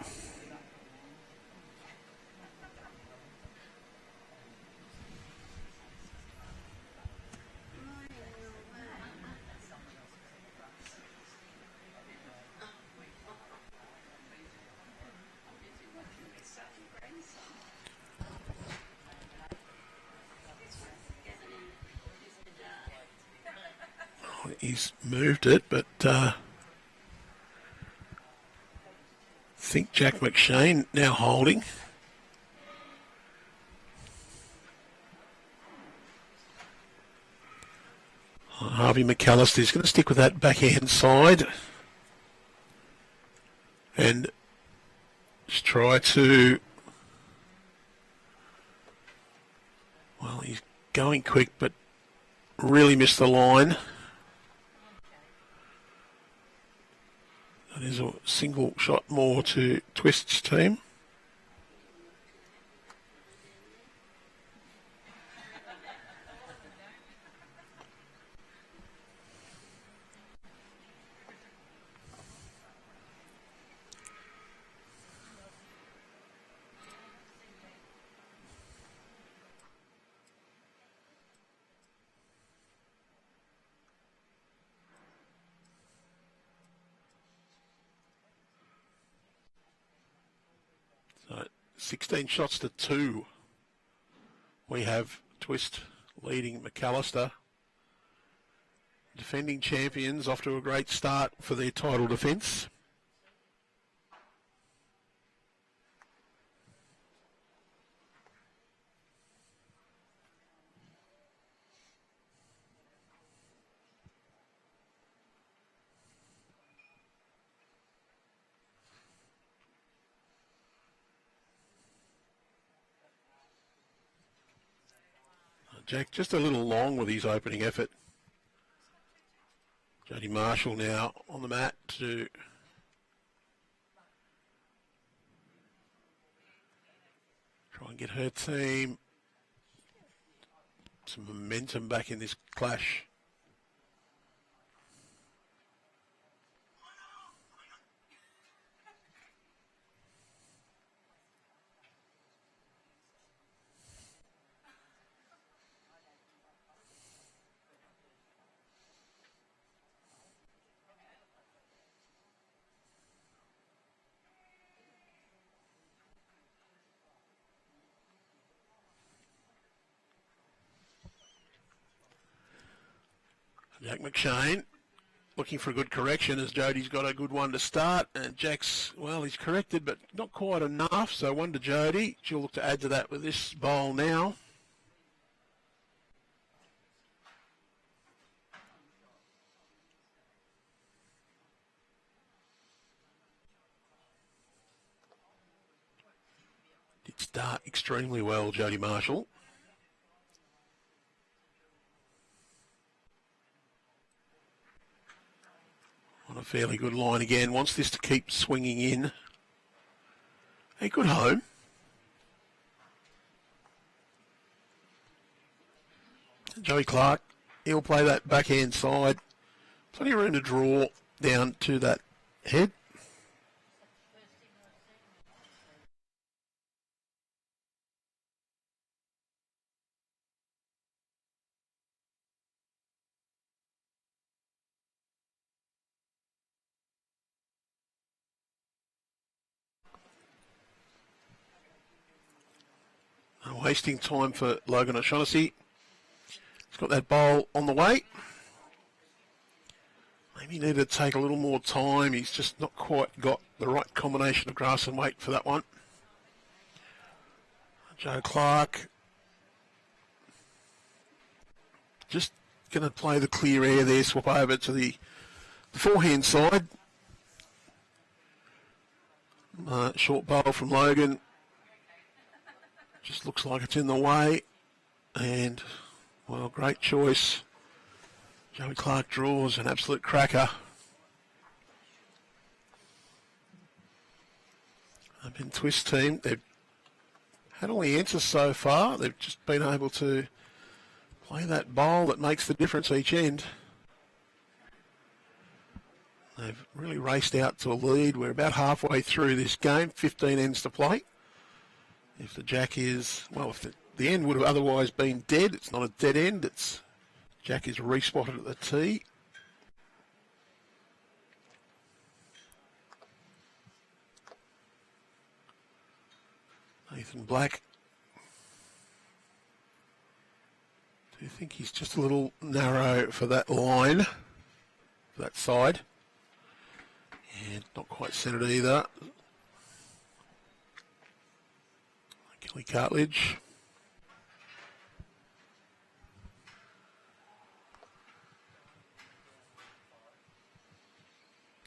He's moved it, but I think Jack McShane now holding. Harvey McAlister is going to stick with that backhand side and just try to, well, he's going quick but really missed the line. That is a single shot more to Twist's team. So 16 shots to 2. We have Twist leading McAlister. Defending champions off to a great start for their title defence. Jack just a little long with his opening effort. Jodie Marshall now on the mat to try and get her team some momentum back in this clash. Jack McShane looking for a good correction as Jodie's got a good one to start. And Jack's, well, he's corrected, but not quite enough. So one to Jodie. She'll look to add to that with this bowl now. Did start extremely well, Jodie Marshall. On a fairly good line again. Wants this to keep swinging in. A good home. Joey Clarke, he'll play that backhand side. Plenty of room to draw down to that head. Wasting time for Logan O'Shaughnessy. He's got that bowl on the way. Maybe need to take a little more time. He's just not quite got the right combination of grass and weight for that one. Joe Clarke. Just going to play the clear air there, swap over to the forehand side. Short bowl from Logan. Just looks like it's in the way. And, well, great choice. Joey Clarke draws an absolute cracker. I've been Twist team. They've had all the answers so far. They've just been able to play that bowl that makes the difference each end. They've really raced out to a lead. We're about halfway through this game. 15 ends to play. If the jack is, well, if the end would have otherwise been dead, it's not a dead end. It's jack is respotted at the tee. Nathan Black. Do you think he's just a little narrow for that line, for that side? And not quite centred either. Kelli Cartledge.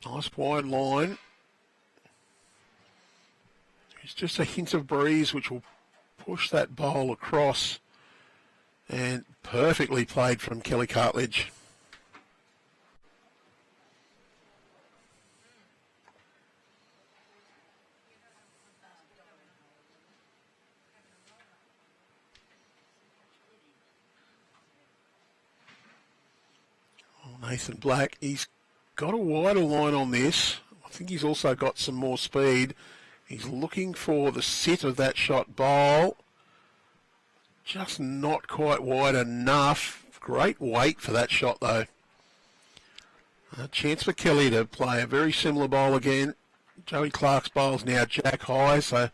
Nice wide line. There's just a hint of breeze which will push that bowl across, and perfectly played from Kelli Cartledge. Nathan Black, he's got a wider line on this. I think he's also got some more speed. He's looking for the sit of that shot bowl. Just not quite wide enough. Great weight for that shot though. A chance for Kelli to play a very similar bowl again. Joey Clarke's bowl's now jack high, so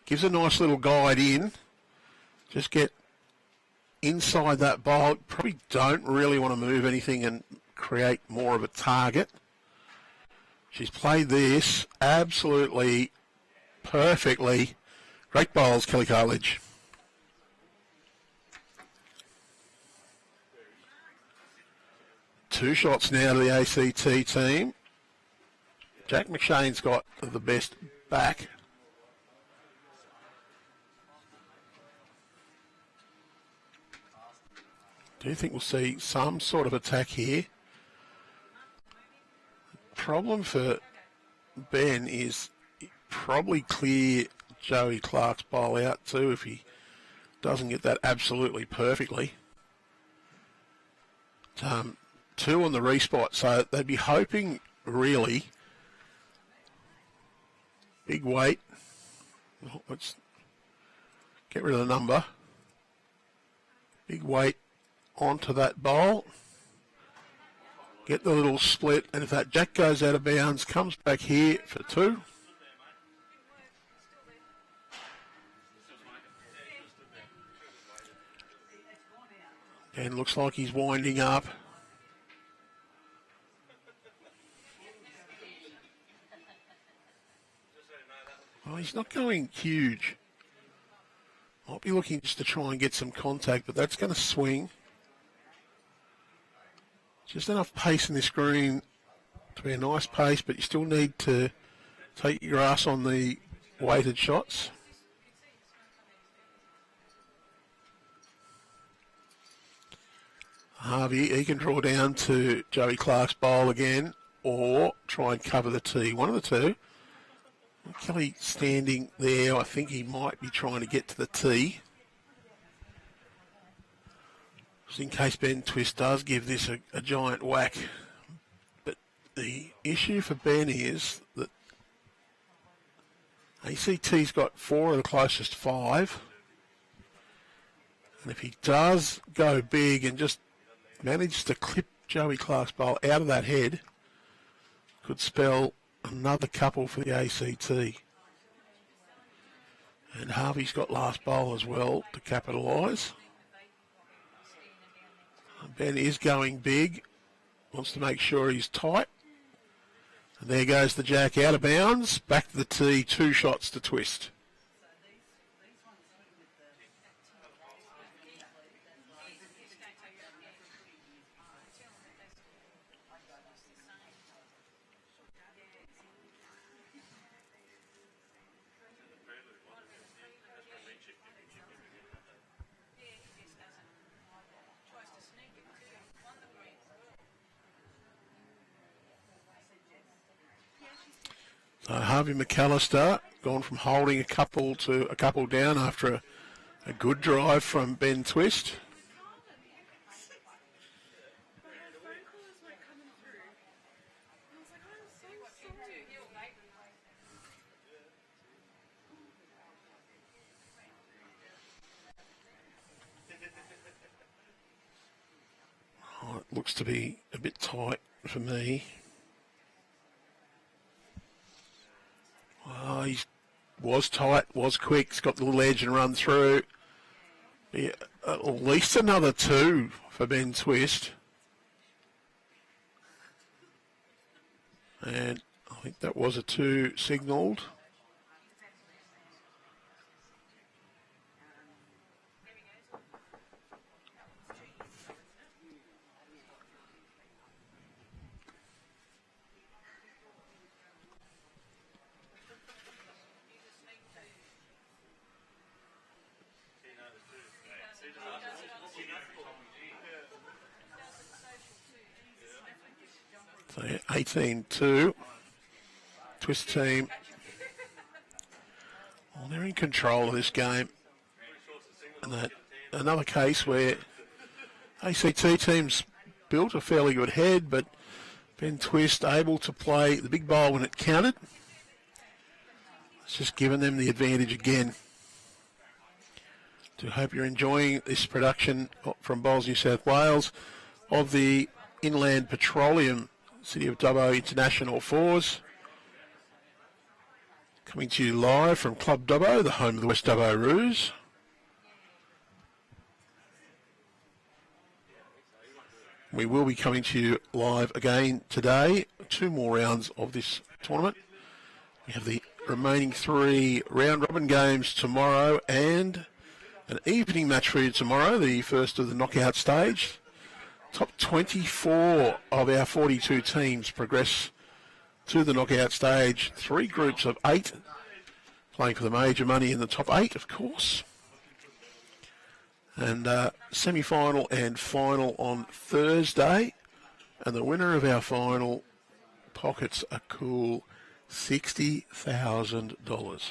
gives a nice little guide in. Just get inside that bowl. Probably don't really want to move anything and create more of a target. She's played this absolutely perfectly. Great bowls, Kelli Cartledge. Two shots now to the ACT team. Jack McShane's got the best back. Do you think we'll see some sort of attack here? Problem for Ben is probably clear Joey Clarke's bowl out too if he doesn't get that absolutely perfectly. 2 on the respot, so they'd be hoping really big weight. Let's get rid of the number. Big weight onto that bowl. Get the little split, and if that jack goes out of bounds, comes back here for 2. And looks like he's winding up. Well, he's not going huge. Might be looking just to try and get some contact, but that's going to swing. Just enough pace in this green to be a nice pace, but you still need to take your grass on the weighted shots. Harvey, he can draw down to Joey Clarke's bowl again, or try and cover the tee. One of the two. Kelli standing there, I think he might be trying to get to the tee. Just in case Ben Twist does give this a giant whack. But the issue for Ben is that ACT's got 4 of the closest 5. And if he does go big and just manages to clip Joey Clarke's bowl out of that head, could spell another couple for the ACT. And Harvey's got last bowl as well to capitalise. Ben is going big, wants to make sure he's tight. And there goes the jack out of bounds, back to the tee, 2 shots to Twist. Harvey McAlister gone from holding a couple to a couple down after a good drive from Ben Twist. Oh, it looks to be a bit tight for me. Oh, he was tight, was quick, he's got the little edge and run through. Yeah, at least another 2 for Ben Twist. And I think that was a 2 signalled. So 18-2. Twist team. Well, they're in control of this game. And that another case where ACT teams built a fairly good head, but Ben Twist able to play the big bowl when it counted. It's just given them the advantage again. Do hope you're enjoying this production from Bowls New South Wales of the Inland Petroleum City of Dubbo International Fours. Coming to you live from Club Dubbo, the home of the West Dubbo Roos. We will be coming to you live again today. 2 more rounds of this tournament. We have the remaining 3 round robin games tomorrow and an evening match for you tomorrow, the first of the knockout stage. Top 24 of our 42 teams progress to the knockout stage. 3 groups of 8 playing for the major money in the top 8, of course. And semi-final and final on Thursday. And the winner of our final pockets a cool $60,000.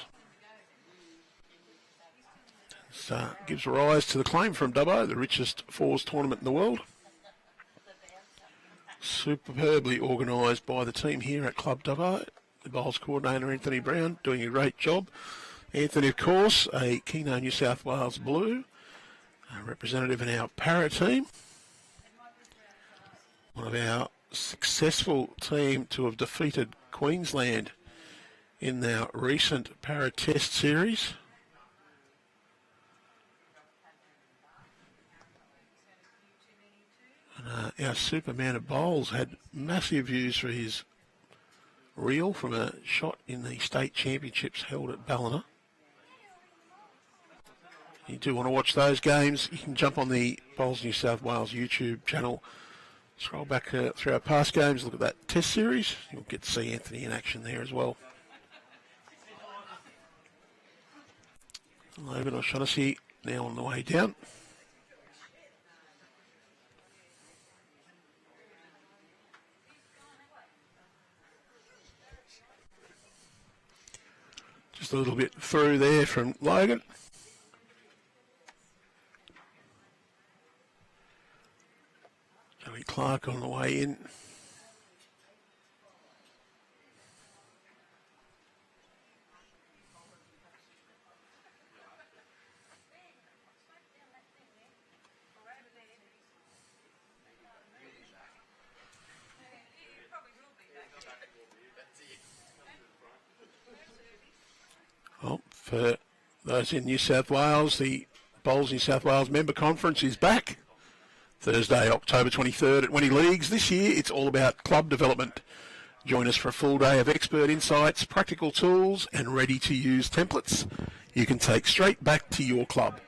This gives rise to the claim from Dubbo, the richest fours tournament in the world. Superbly organised by the team here at Club Dubbo. The bowls coordinator Anthony Brown doing a great job. Anthony, of course, a Keno New South Wales Blue, a representative in our para team. One of our successful team to have defeated Queensland in our recent para test series. And our Superman of Bowls had massive views for his reel from a shot in the state championships held at Ballina. You do want to watch those games, you can jump on the Bowls New South Wales YouTube channel, scroll back through our past games, look at that test series, you'll get to see Anthony in action there as well. Logan O'Shaughnessy now on the way down. Just a little bit through there from Logan. Clarke on the way in. Well, for those in New South Wales, the Bowls New South Wales Member Conference is back. Thursday, October 23rd at Winnie Leagues. This year, it's all about club development. Join us for a full day of expert insights, practical tools, and ready-to-use templates you can take straight back to your club.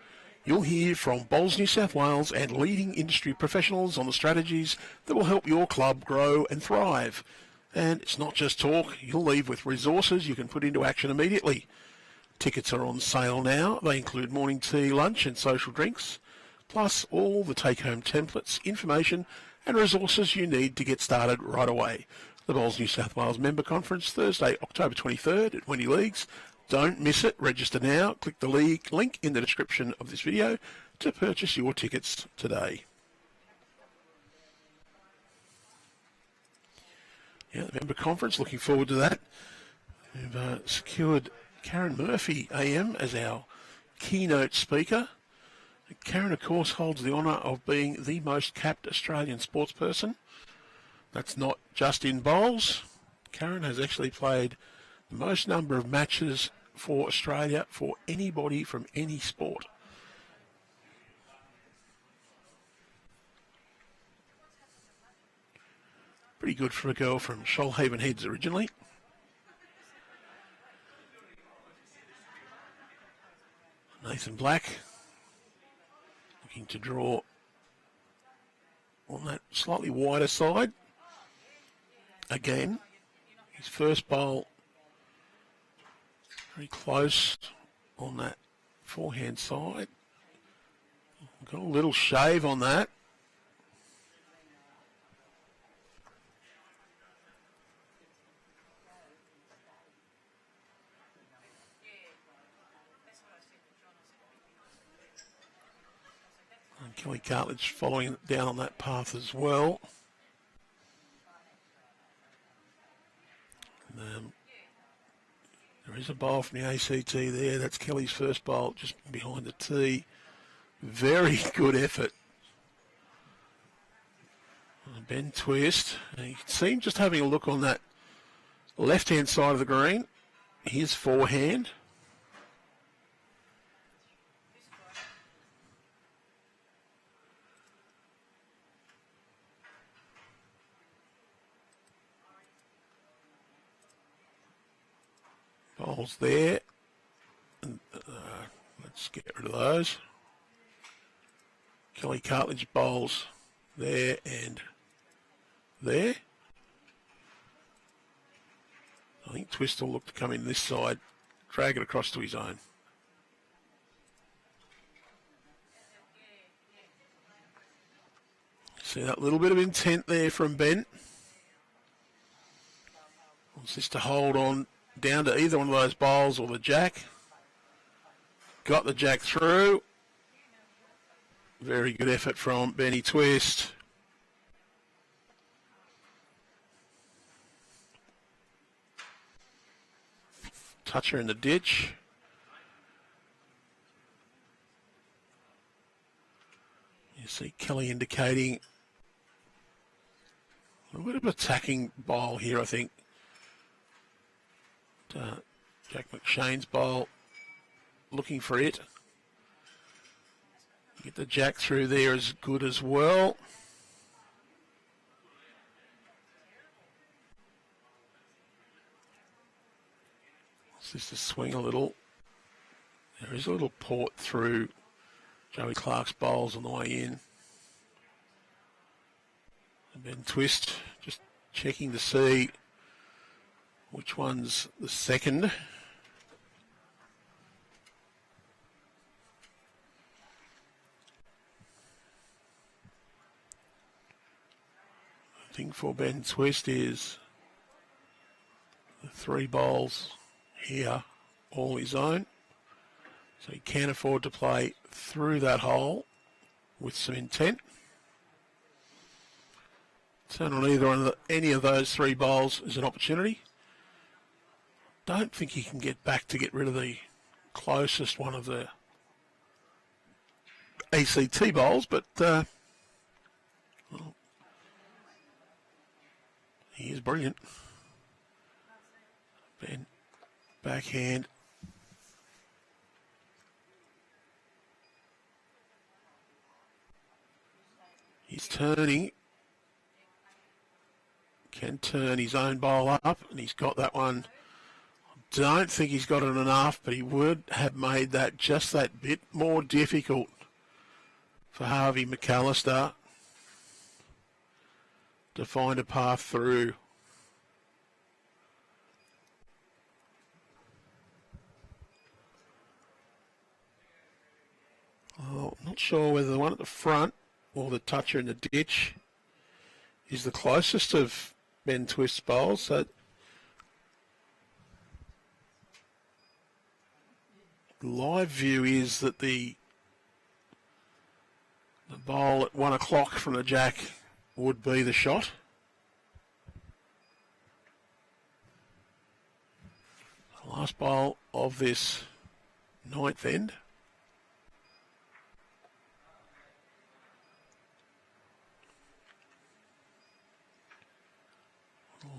You'll hear from Bowls New South Wales and leading industry professionals on the strategies that will help your club grow and thrive. And it's not just talk. You'll leave with resources you can put into action immediately. Tickets are on sale now. They include morning tea, lunch, and social drinks, plus all the take-home templates, information and resources you need to get started right away. The Bowls New South Wales Member Conference, Thursday, October 23rd at Winnie Leagues. Don't miss it. Register now. Click the link in the description of this video to purchase your tickets today. Yeah, the Member Conference, looking forward to that. We've secured Karen Murphy AM as our keynote speaker. Karen, of course, holds the honour of being the most capped Australian sportsperson. That's not just in bowls. Karen has actually played the most number of matches for Australia for anybody from any sport. Pretty good for a girl from Shoalhaven Heads originally. Nathan Black looking to draw on that slightly wider side. Again, his first bowl very close on that forehand side. Got a little shave on that. And Kelli Cartledge following down on that path as well. And, there is a bowl from the ACT there. That's Kelly's first bowl just behind the tee. Very good effort. Ben twist. And you can see him just having a look on that left-hand side of the green. His forehand. Bowls there. And, let's get rid of those. Kelli Cartledge bowls there and there. I think Twist will look to come in this side, drag it across to his own. See that little bit of intent there from Ben. Wants this to hold on down to either one of those bowls or the jack. Got the jack through. Very good effort from Benny Twist. toucher in the ditch. You see Kelli indicating a bit of attacking bowl here, I think. Jack McShane's bowl looking for it. Get the jack through there is good as well. Just to swing a little. There is a little port through Joey Clarke's bowls on the way in. And then twist, just checking to see which one's the second. The thing for Ben Twist is the 3 bowls here, all his own. So he can afford to play through that hole with some intent. Turn on any of those 3 bowls is an opportunity. Don't think he can get back to get rid of the closest one of the ACT bowls, but well, he is brilliant. Ben, backhand. He's turning. Can turn his own bowl up, and he's got that one. Don't think he's got it enough, but he would have made that just that bit more difficult for Harvey McAlister to find a path through. Oh, not sure whether the one at the front or the toucher in the ditch is the closest of Ben Twist's bowls. So the live view is that the bowl at 1 o'clock from the jack would be the shot. The last bowl of this 9th end.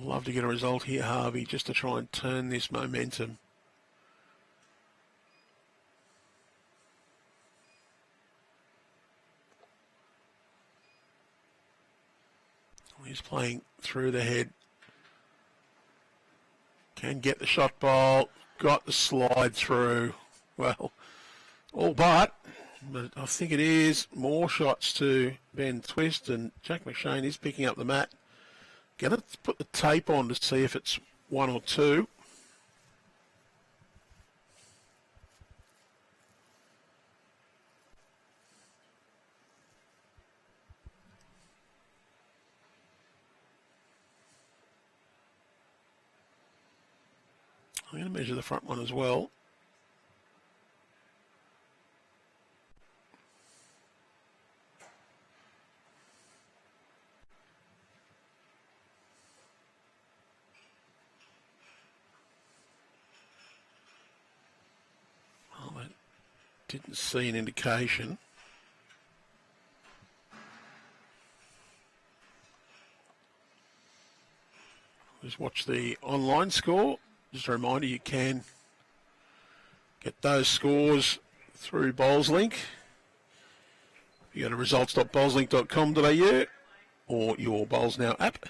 Love to get a result here, Harvey, just to try and turn this momentum. He's playing through the head. Can get the shot ball. Got the slide through. Well, all but I think it is more shots to Ben Twist, and Jack McShane is picking up the mat. Going to put the tape on to see if it's 1 or 2. I'm going to measure the front one as well. Well, I didn't see an indication. Just watch the online score. Just a reminder, you can get those scores through BowlsLink. You go to results.bowlslink.com.au or your Bowls Now app.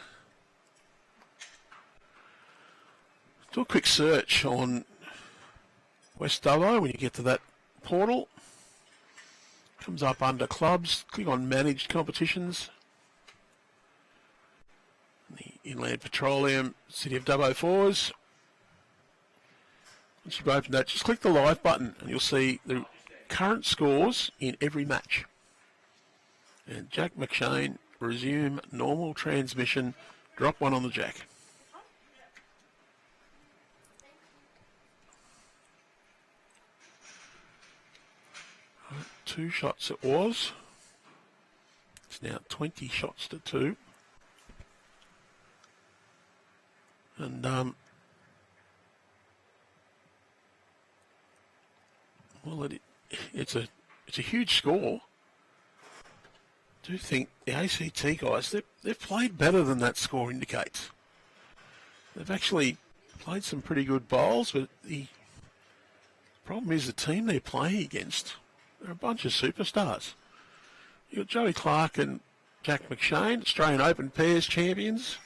Do a quick search on West Dubbo when you get to that portal. Comes up under clubs. Click on Managed Competitions. The Inland Petroleum City of Dubbo Fours. Once you've opened that, just click the live button and you'll see the current scores in every match. And Jack McShane, resume normal transmission, drop 1 on the jack. Right, 2 shots it was. It's now 20 shots to 2. And Well, it's a huge score. I do think the ACT guys, they've played better than that score indicates. They've actually played some pretty good bowls, but the problem is the team they're playing against, they're a bunch of superstars. You've got Jodie Clarke and Jack McShane, Australian Open pairs champions.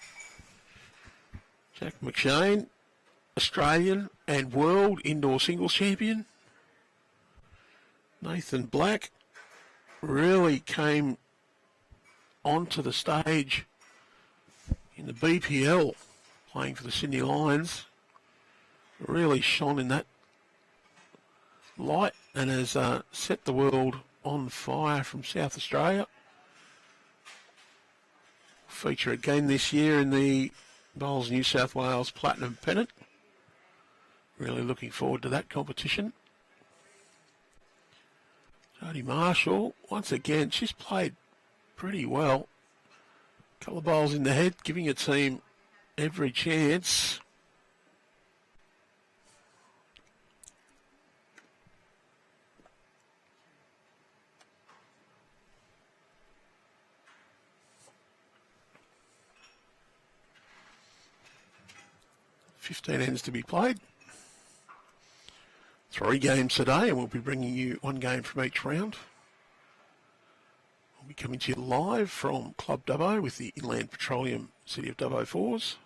Jack McShane, Australian and world indoor singles champion. Nathan Black really came onto the stage in the BPL playing for the Sydney Lions. Really shone in that light and has set the world on fire from South Australia. Feature again this year in the Bowls New South Wales Platinum Pennant. Really looking forward to that competition. Jodie Marshall, once again, she's played pretty well. A couple of bowls in the head, giving her team every chance. $15 ends to be played. 3 games today, and we'll be bringing you 1 game from each round. We'll be coming to you live from Club Dubbo with the Inland Petroleum City of Dubbo Fours.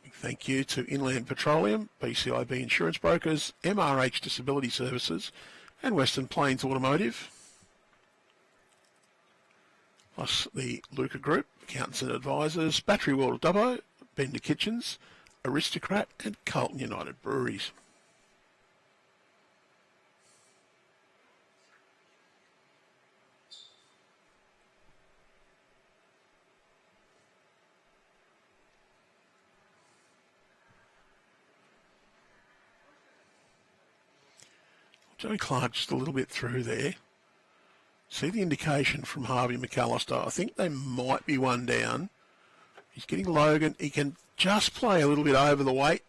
Big thank you to Inland Petroleum, BCIB Insurance Brokers, MRH Disability Services, and Western Plains Automotive. Plus the Luca Group, Accountants and Advisors, Battery World of Dubbo, Bender Kitchens, Aristocrat and Carlton United Breweries. Jodie Clarke just a little bit through there. See the indication from Harvey McAlister. I think they might be 1 down. He's getting Logan. He can just play a little bit over the weight.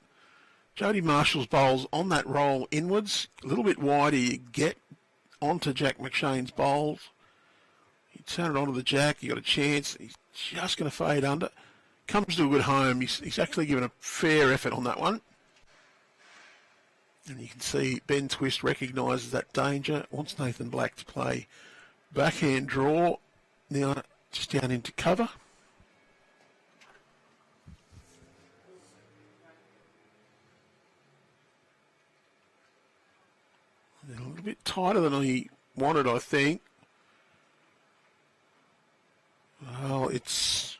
Jodie Marshall's bowls on that roll inwards. A little bit wider. You get onto Jack McShane's bowls. You turn it onto the Jack. You got a chance. He's just going to fade under. Comes to a good home. He's actually given a fair effort on that one. And you can see Ben Twist recognises that danger. Wants Nathan Black to play backhand draw. Now just down into cover. A little bit tighter than he wanted, I think. Well, it's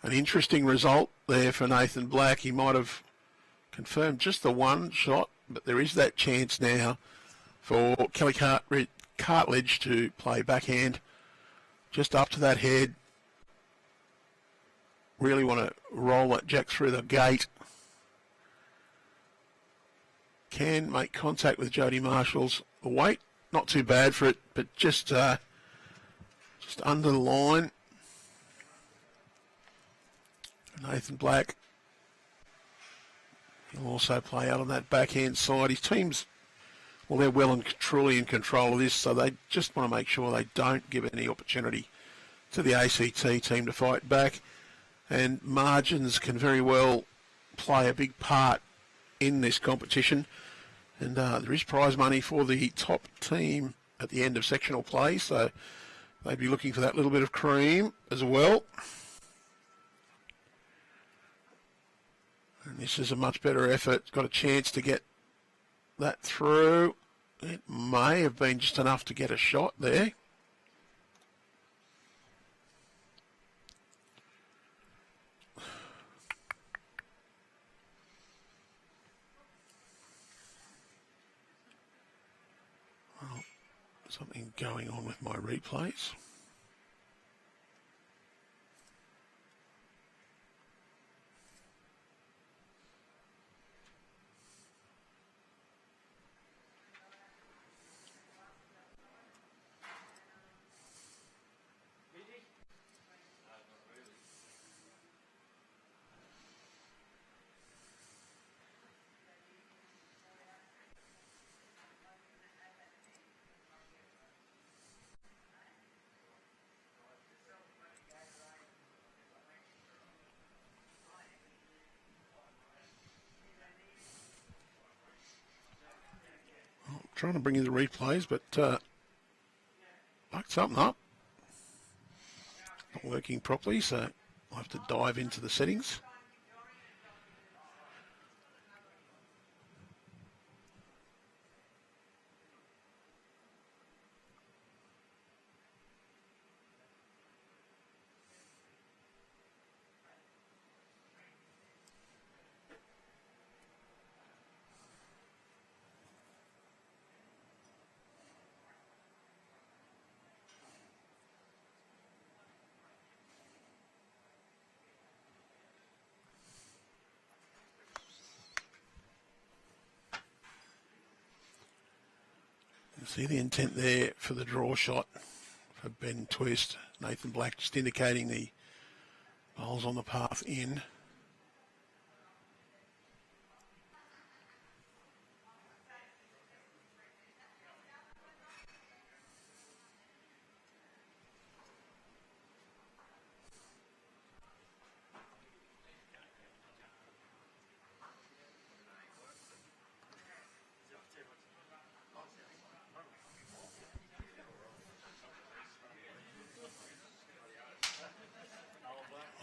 an interesting result there for Nathan Black. He might have confirmed just the 1 shot, but there is that chance now for Kelli Cartledge to play backhand just up to that head. Really want to roll that Jack through the gate. Can make contact with Jodie Marshall's weight. Not too bad for it, but just under the line. Nathan Black, he'll also play out on that backhand side. His team's, well, they're well and truly in control of this, so they just want to make sure they don't give any opportunity to the ACT team to fight back. And margins can very well play a big part in this competition. And there is prize money for the top team at the end of sectional play, so they'd be looking for that little bit of cream as well. And this is a much better effort. Got a chance to get that through. It may have been just enough to get a shot there. Well, something going on with my replays. trying to bring in the replays, but fucked something up. Not working properly, so I'll have to dive into the settings. See the intent there for the draw shot for Ben Twist. Nathan Black just indicating the bowls on the path in.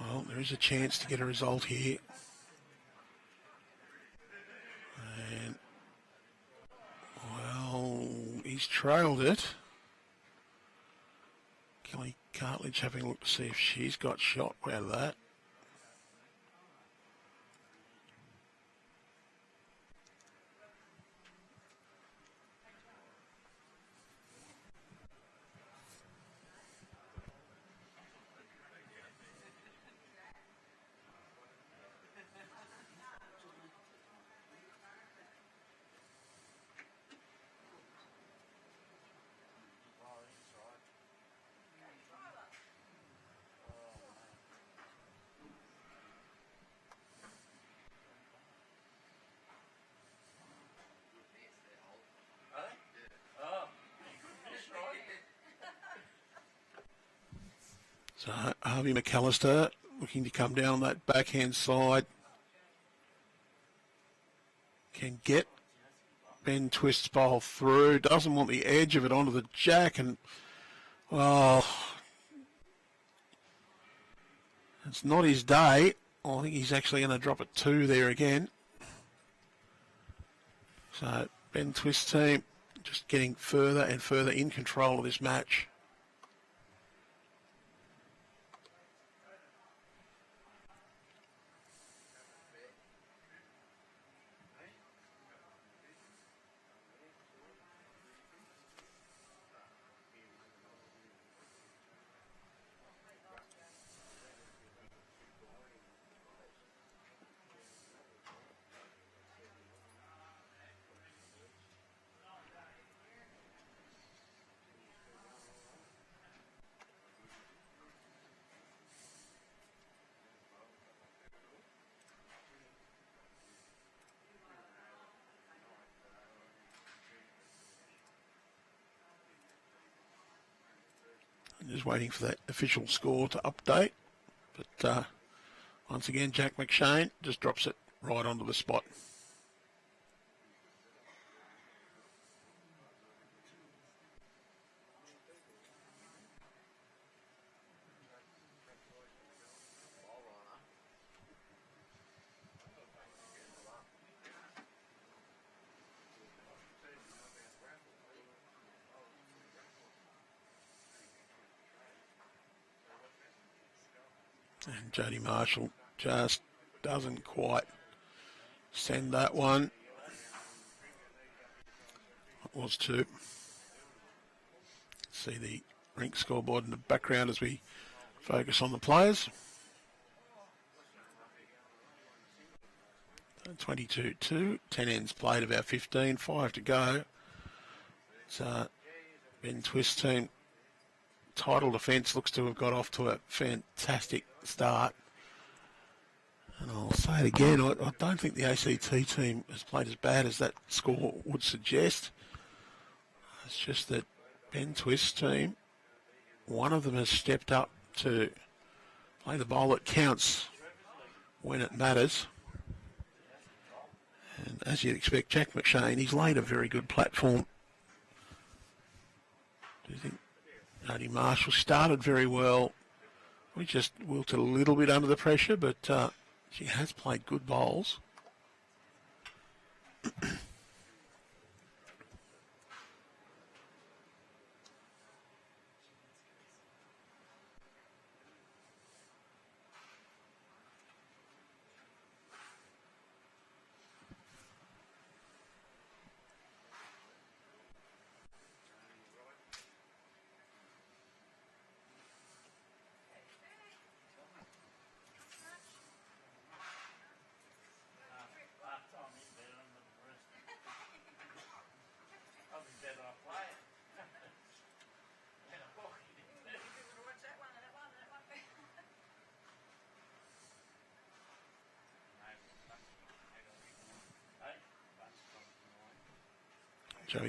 Well, there is a chance to get a result here. And, well, he's trailed it. Kelli Cartledge having a look to see if she's got shot out of that. So Harvey McAlister looking to come down that backhand side. Can get Ben Twist's bowl through. Doesn't want the edge of it onto the jack. And, well, it's not his day. I think he's actually going to drop it 2 there again. So Ben Twist's team just getting further and further in control of this match. Just waiting for that official score to update. But once again, Jack McShane just drops it right onto the spot. And Jodie Marshall just doesn't quite send that one. It was 2. See the rink scoreboard in the background as we focus on the players. 22-2, 10 ends played, about 15, 5 to go. So Ben Twist's team, title defence, looks to have got off to a fantastic start. And I'll say it again, I don't think the ACT team has played as bad as that score would suggest. It's just that Ben Twist's team, one of them has stepped up to play the bowl that counts when it matters. And as you'd expect, Jack McShane, he's laid a very good platform Do you think Jodie Marshall started very well? We just wilted a little bit under the pressure, but she has played good bowls.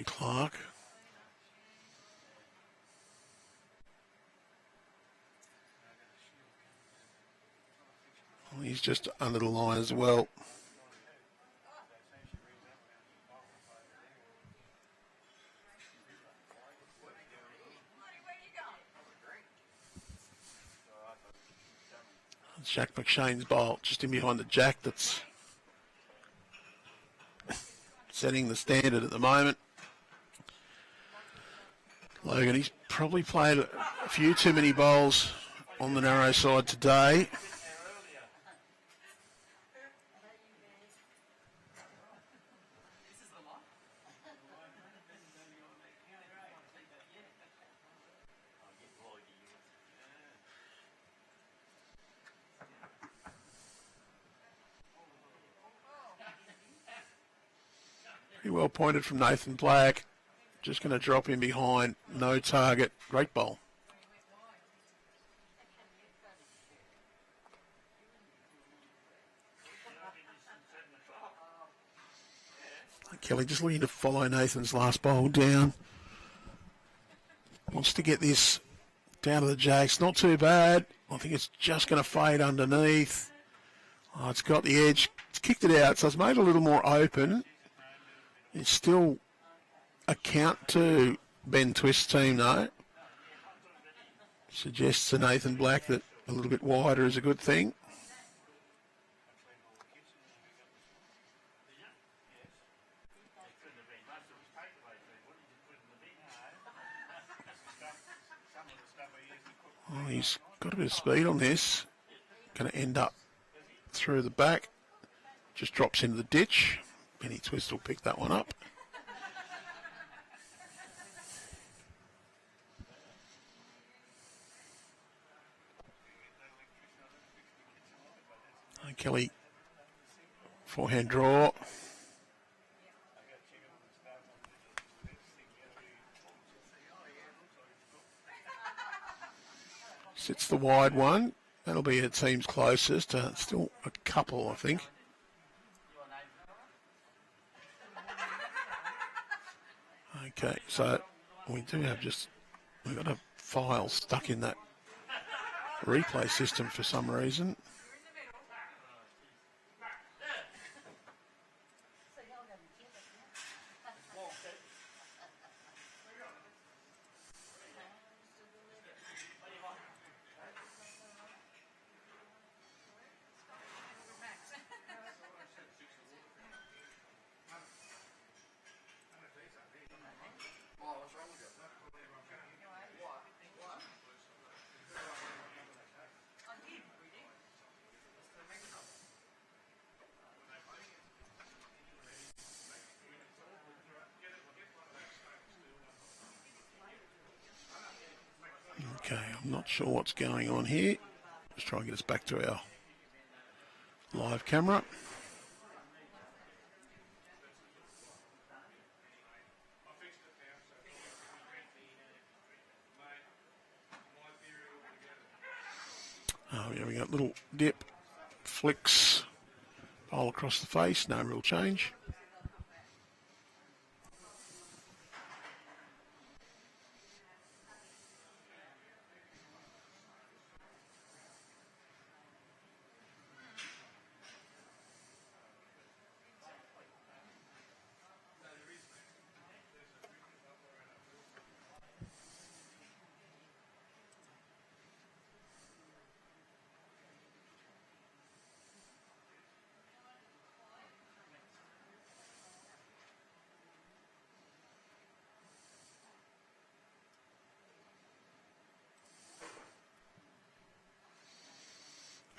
Clarke. Well, he's just under the line as well. It's Jack McShane's bowl, just in behind the Jack that's setting the standard at the moment. Logan, he's probably played a few too many bowls on the narrow side today. Pretty well pointed from Nathan Black. Just going to drop in behind, no target, great bowl. Kelli just looking to follow Nathan's last bowl down. Wants to get this down to the Jacks. Not too bad. I think it's just going to fade underneath. Oh, it's got the edge. It's kicked it out, so it's made it a little more open. It's still a count to Ben Twist's team, though. Suggests to Nathan Black that a little bit wider is a good thing. Oh, he's got a bit of speed on this. Going to end up through the back. Just drops into the ditch. Benny Twist will pick that one up. Kelli, forehand draw. Sits the wide one. That'll be her team's closest. Still a couple, I think. Okay, so we do have we've got a file stuck in that replay system for some reason. Okay, I'm not sure what's going on here. Let's try and get us back to our live camera. Oh, yeah, we got a little dip, flicks, bowl across the face, no real change.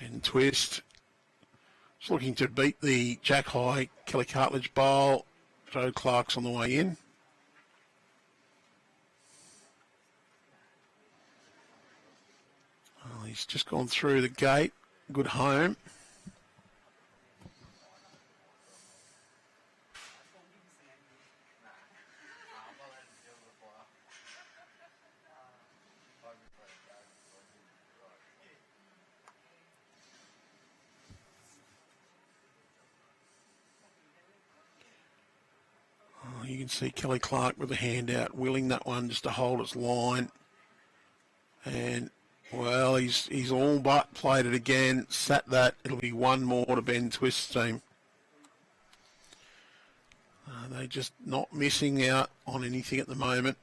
And twist. Just looking to beat the Jack High Kelli Cartledge bowl. Joe Clarke's on the way in. Oh, he's just gone through the gate. Good home. Oh, you can see Kelli Clarke with the hand out, willing that one just to hold its line. And, well, he's all but played it again, sat that. It'll be one more to Ben Twist's team. They're just not missing out on anything at the moment.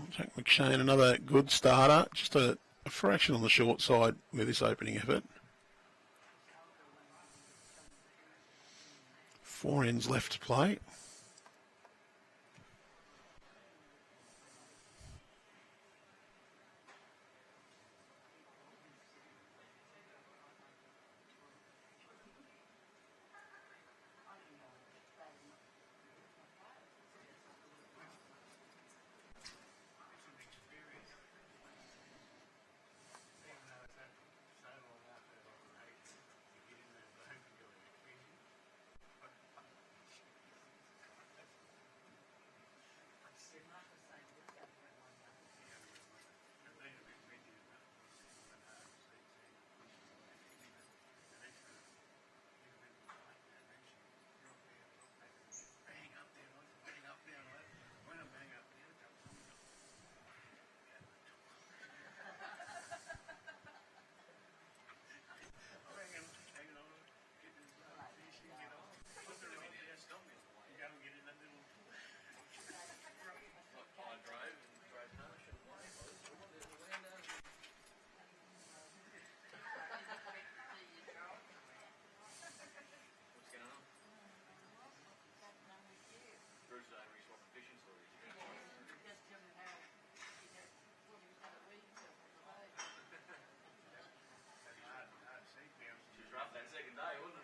Jack McShane, another good starter. Just a fraction on the short side with this opening effort. 4 ends left to play. Second day, wasn't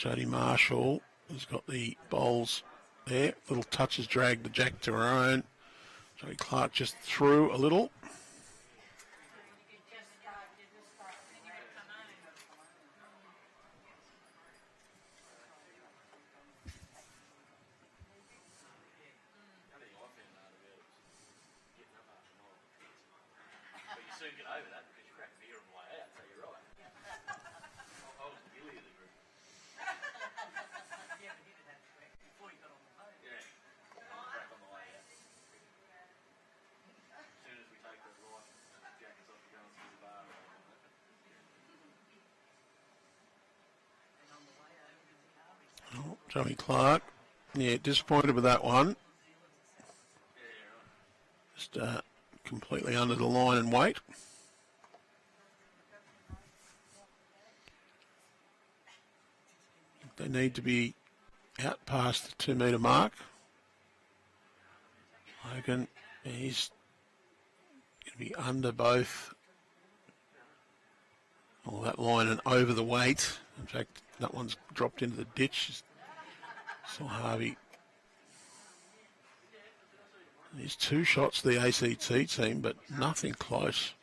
it? Jodie Marshall has got the bowls there. Little touches dragged the Jack to her own. Jodie Clarke just threw a little. Soon get over that because you cracked beer on the way out, so you're right. I was Billy of the group. Yeah, but he did that before he got on the boat. Yeah, crack on the way out. As soon as we take the life jackets off, we go and see the bar. And on the way over to the Harvey. Oh, Jodie Clarke. Yeah, disappointed with that one. Yeah, right. Just completely under the line and weight. They need to be out past the 2 metre mark. Logan, he's going to be under both. All that line and over the weight. In fact, that one's dropped into the ditch. Saw Harvey. There's 2 shots to the ACT team, but nothing close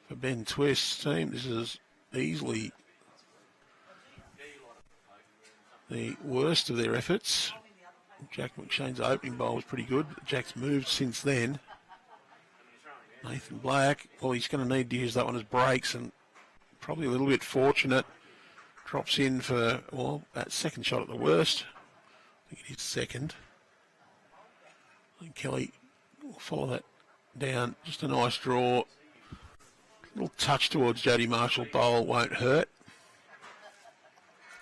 for for Ben Twist's team. This is easily the worst of their efforts. Jack McShane's opening bowl was pretty good. Jack's moved since then. Nathan Black, well, he's going to need to use that one as breaks, and probably a little bit fortunate. Drops in for, well, that second shot at the worst. I think it is second. I think Kelli will follow that down. Just a nice draw. A little touch towards Jodie Marshall bowl won't hurt.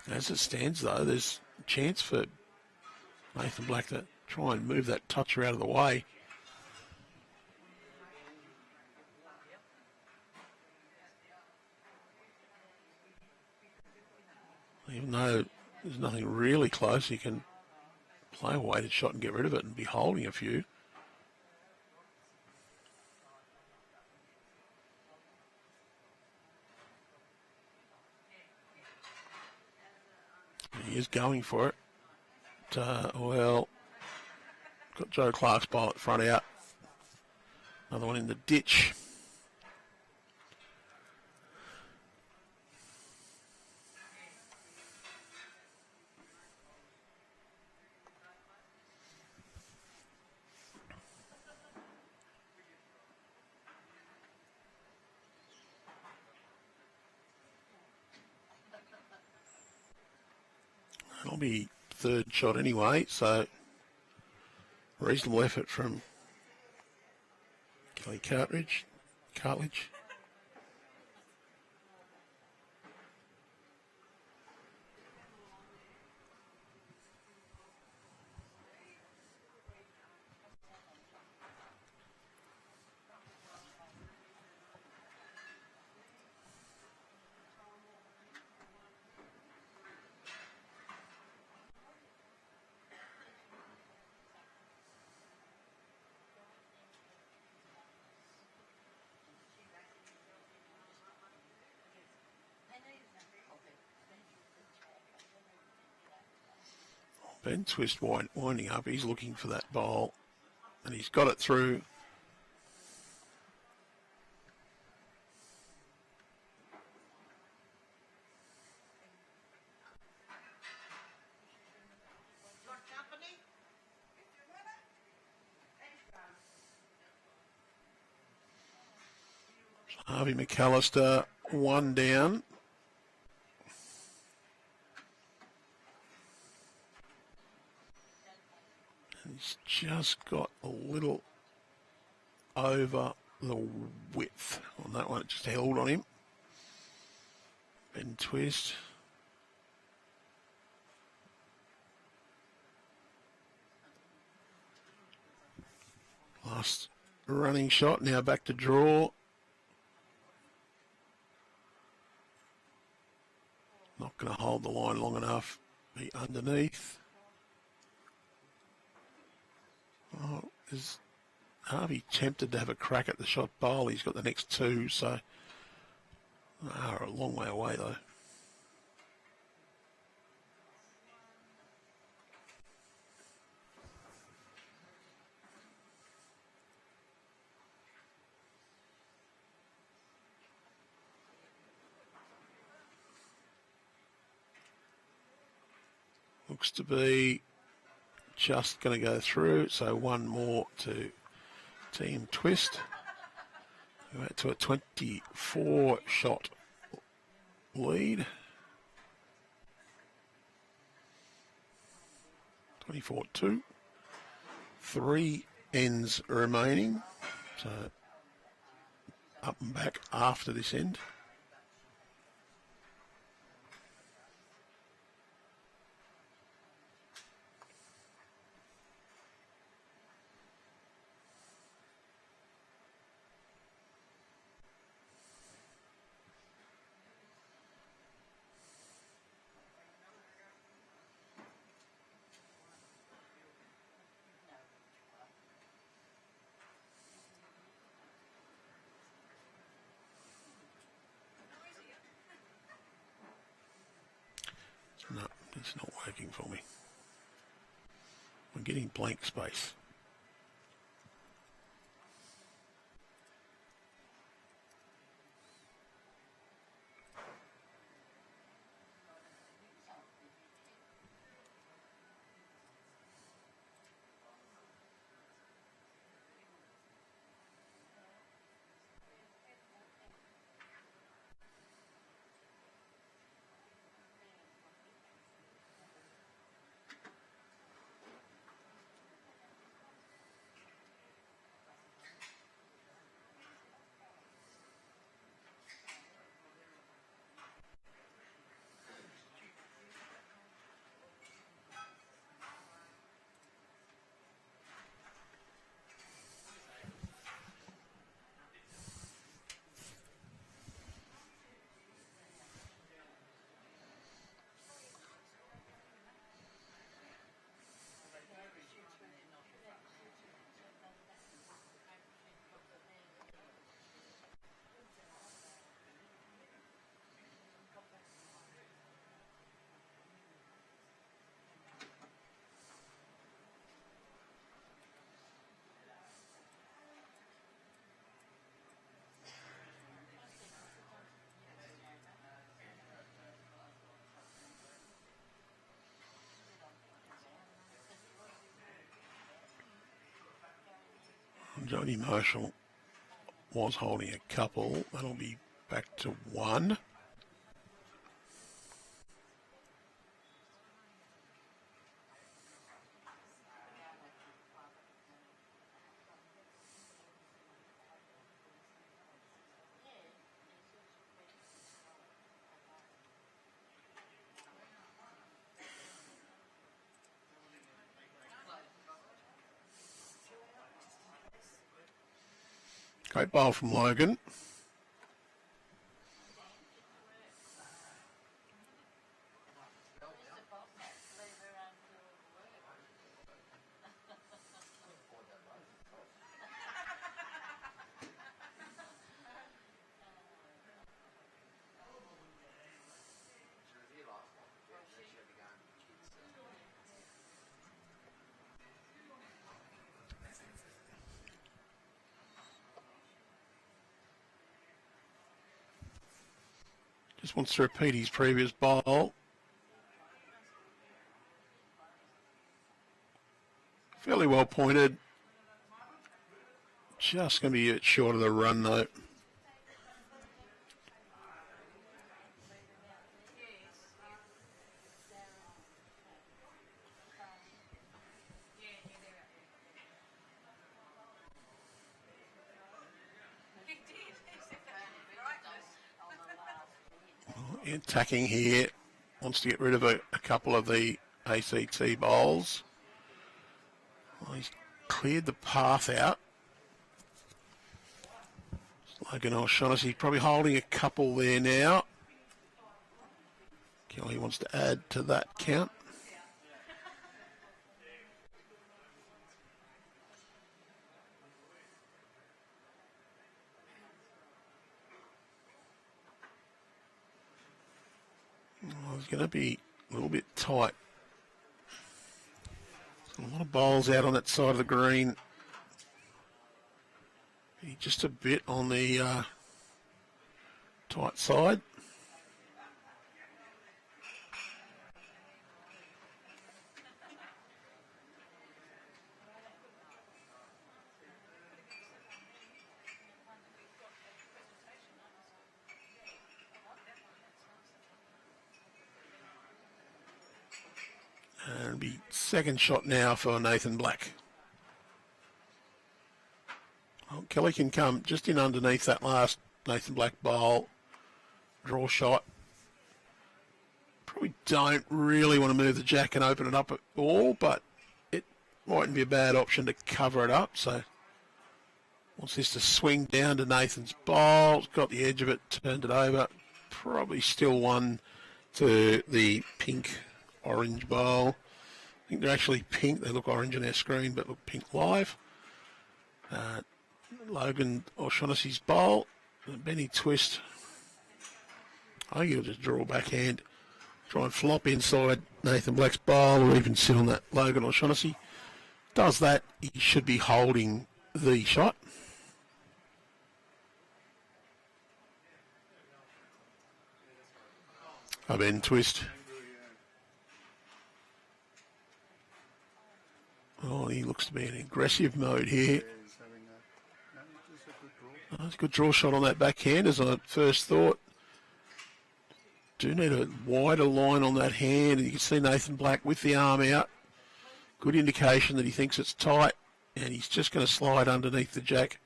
As it stands, though, there's a chance for Nathan Black to try and move that toucher out of the way. Even though there's nothing really close, you can play a weighted shot and get rid of it and be holding a few. He is going for it. Well, got Joe Clarke's ball at front out. Another one in the ditch. That'll be third shot anyway, so reasonable effort from Kelli Cartledge. Ben Twist winding up. He's looking for that bowl, and he's got it through. Harvey McAlister, one down. He's just got a little over the width on that one. It just held on him. Ben Twist. Last running shot. Now back to draw. Not going to hold the line long enough. Be underneath. Oh, is Harvey tempted to have a crack at the shot bowl? He's got the next two, so a long way away though. Looks to be just going to go through, so one more to Team Twist. We're to a 24 shot lead. 24-2. 3 ends remaining, so up and back after this end. No, it's not working for me. We're getting blank space. Jodie Marshall was holding a couple. That'll be back to 1. Great bowl from Logan. Just wants to repeat his previous bowl. Fairly well pointed. Just going to be a bit short of the run though. Attacking here, wants to get rid of a couple of the ACT bowls. Well, he's cleared the path out. Logan O'Shaughnessy probably holding a couple there now. Kelli wants to add to that count. Oh, it's going to be a little bit tight. A lot of bowls out on that side of the green. Just a bit on the tight side. And it'll be second shot now for Nathan Black. Well, Kelli can come just in underneath that last Nathan Black bowl. Draw shot. Probably don't really want to move the jack and open it up at all, but it mightn't be a bad option to cover it up. So wants this to swing down to Nathan's bowl. It's got the edge of it, turned it over. Probably still one to the pink orange bowl. I think they're actually pink. They look orange on our screen, but look pink live. Logan O'Shaughnessy's bowl. Benny twist. I think he'll just draw backhand. Try and flop inside Nathan Black's bowl or even sit on that Logan O'Shaughnessy. Does that, he should be holding the shot. A Ben twist. Oh, he looks to be in aggressive mode here. Oh, that's a good draw shot on that backhand as I first thought. Do need a wider line on that hand, and you can see Nathan Black with the arm out. Good indication that he thinks it's tight, and he's just going to slide underneath the jack.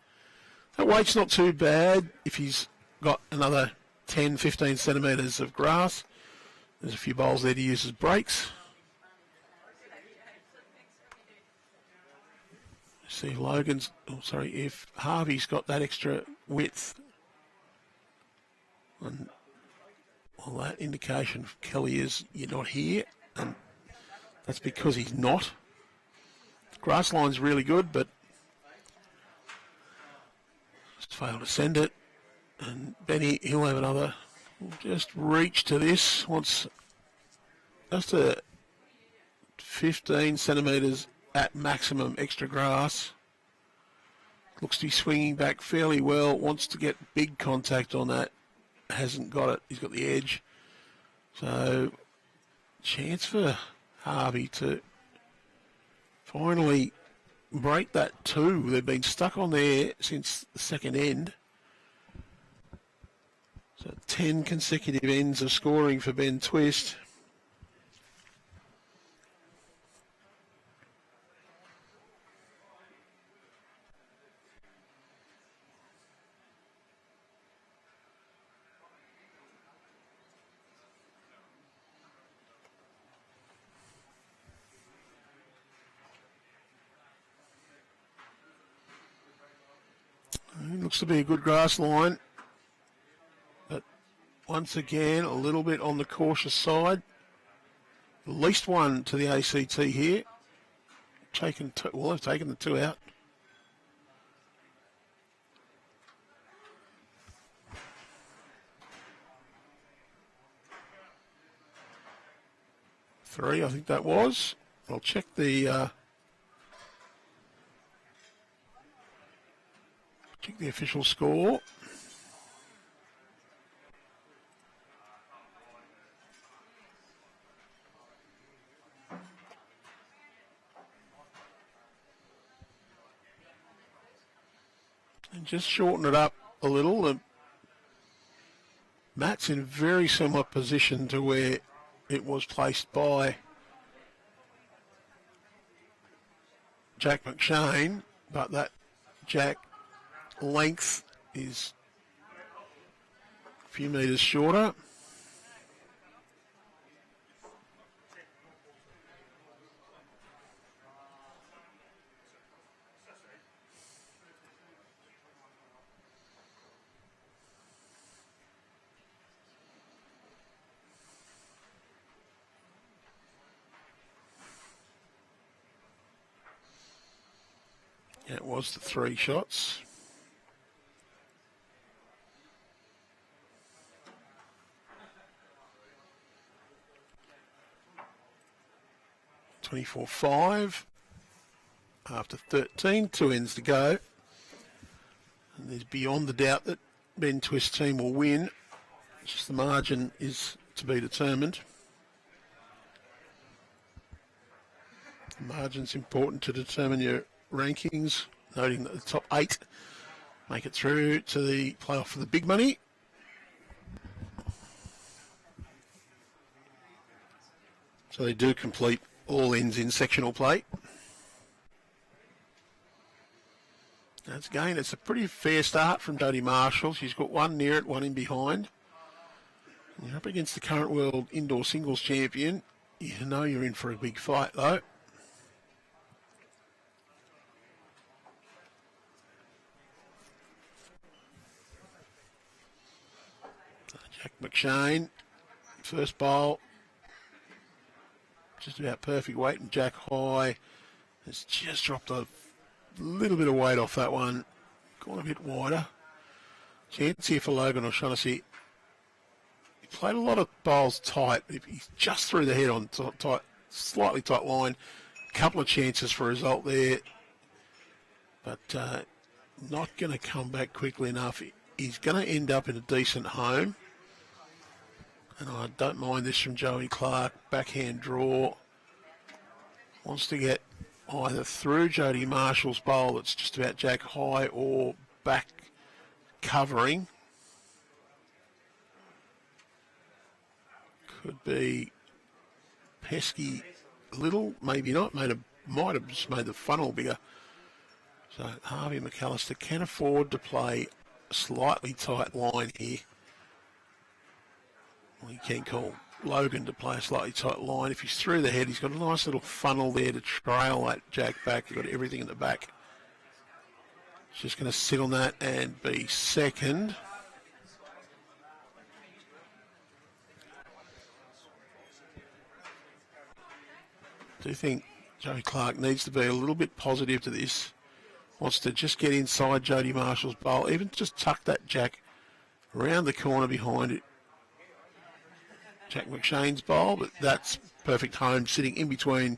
That weight's not too bad if he's got another 10, 15 centimetres of grass. There's a few bowls there to use as brakes. See if Logan's, if Harvey's got that extra width. And well, that indication of Kelli is you're not here, and that's because he's not. The grass line's really good, but just failed to send it. And Benny, he'll have another. We'll just reach to this. Wants just a 15 centimetres at maximum extra grass. Looks to be swinging back fairly well. Wants to get big contact on that. Hasn't got it. He's got the edge. So, chance for Harvey to finally break that 2. They've been stuck on there since the second end. So 10 consecutive ends of scoring for Ben Twist. It looks to be a good grass line, but once again a little bit on the cautious side. At least one to the ACT here. Taken two, well, they've taken the 2 out. Three, I think that was. I'll check the official score. And just shorten it up a little. Matt's in a very similar position to where it was placed by Jack McShane, but that Jack length is a few metres shorter. It was the 3 shots. $24.5 after 13, 2 ends to go. And there's beyond the doubt that Ben Twist's team will win. It's just the margin is to be determined. The margin's important to determine your rankings, noting that the top 8 make it through to the playoff for the big money. So they do complete all ends in sectional play. That's again, it's a pretty fair start from Jodie Marshall. She's got 1 near it, 1 in behind. And you're up against the current world indoor singles champion. You know you're in for a big fight though. Jack McShane, first bowl, just about perfect weight, and Jack High has just dropped a little bit of weight off that one, gone a bit wider. Chance here for Logan O'Shaughnessy. He played a lot of bowls tight. He's just through the head on tight, slightly tight line. A couple of chances for a result there, but not going to come back quickly enough. He's going to end up in a decent home. And I don't mind this from Joey Clarke. Backhand draw. Wants to get either through Jodie Marshall's bowl that's just about Jack High or back covering. Could be pesky little, maybe not. Might have just made the funnel bigger. So Harvey McAlister can afford to play a slightly tight line here. Well, he can call Logan to play a slightly tight line. If he's through the head, he's got a nice little funnel there to trail that Jack back. He's got everything in the back. He's just going to sit on that and be second. I do think Joey Clarke needs to be a little bit positive to this. Wants to just get inside Jodie Marshall's bowl, even just tuck that Jack around the corner behind it. Jack McShane's bowl, but that's perfect home, sitting in between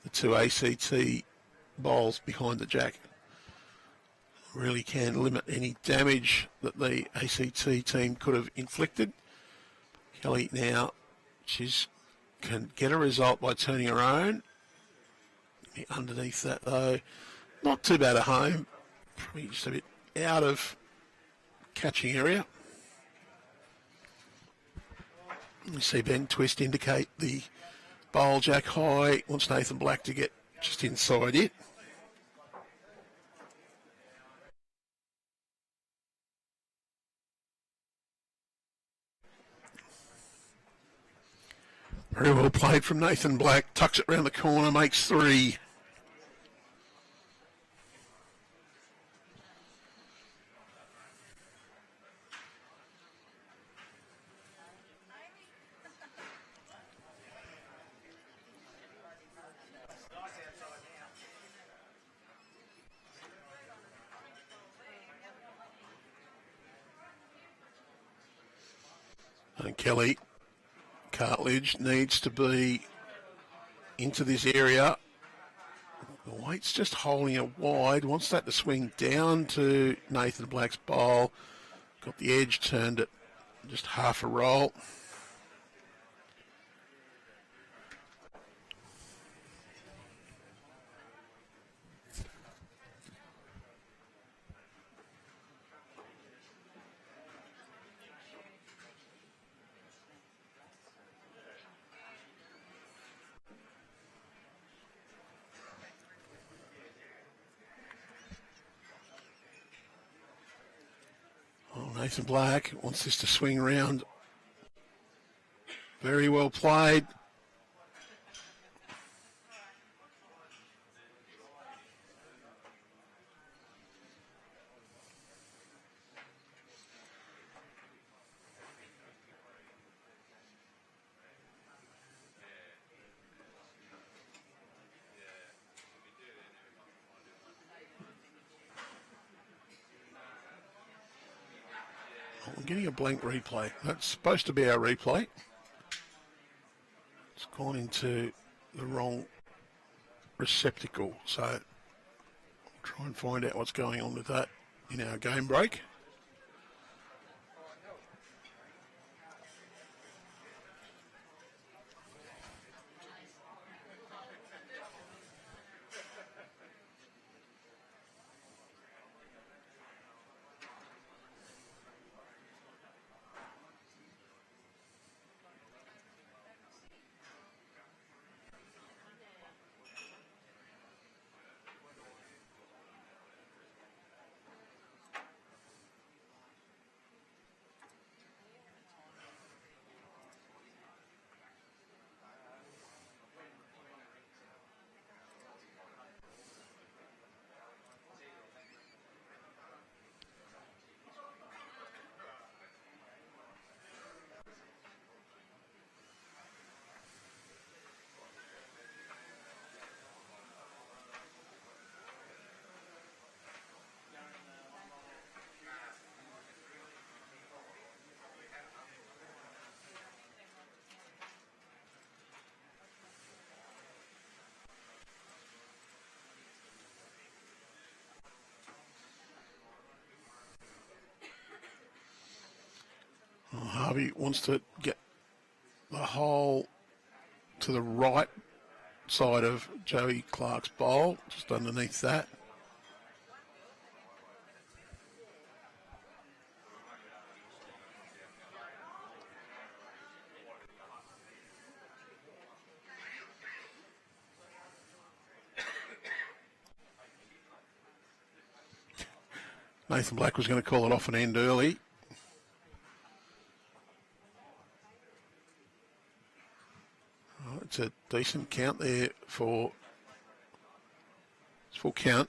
the 2 ACT bowls behind the Jack. Really can limit any damage that the ACT team could have inflicted. Kelli now, she's can get a result by turning her own. Underneath that though, Not too bad at home. Probably just a bit out of catching area. You see Ben Twist indicate the bowl jack high. Wants Nathan Black to get just inside it. Very well played from Nathan Black. Tucks it round the corner, makes 3. And Kelli, Cartledge needs to be into this area. The weight's just holding it wide. Wants that to swing down to Nathan Black's bowl. Got the edge, turned it just half a roll. Nathan Black wants this to swing round. Very well played. I'm getting a blank replay. That's supposed to be our replay. It's gone into the wrong receptacle. So I'll try and find out what's going on with that in our game break. Harvey wants to get the hole to the right side of Joey Clarke's bowl, just underneath that. Nathan Black was going to call it off and end early. It's a decent count there for it's full count.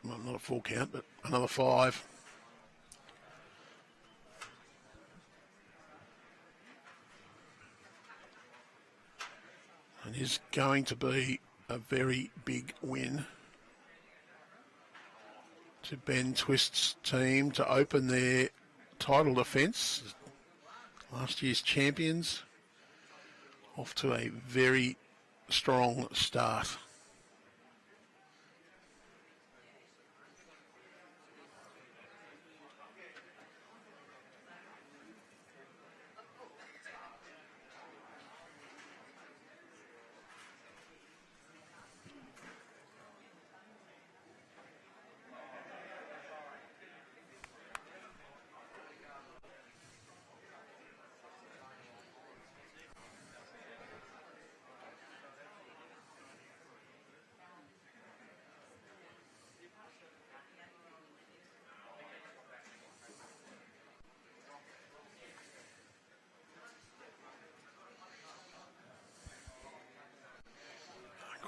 Well, not a full count, but another 5. And is going to be a very big win to Ben Twist's team to open their title defence. Last year's champions. Off to a very strong start.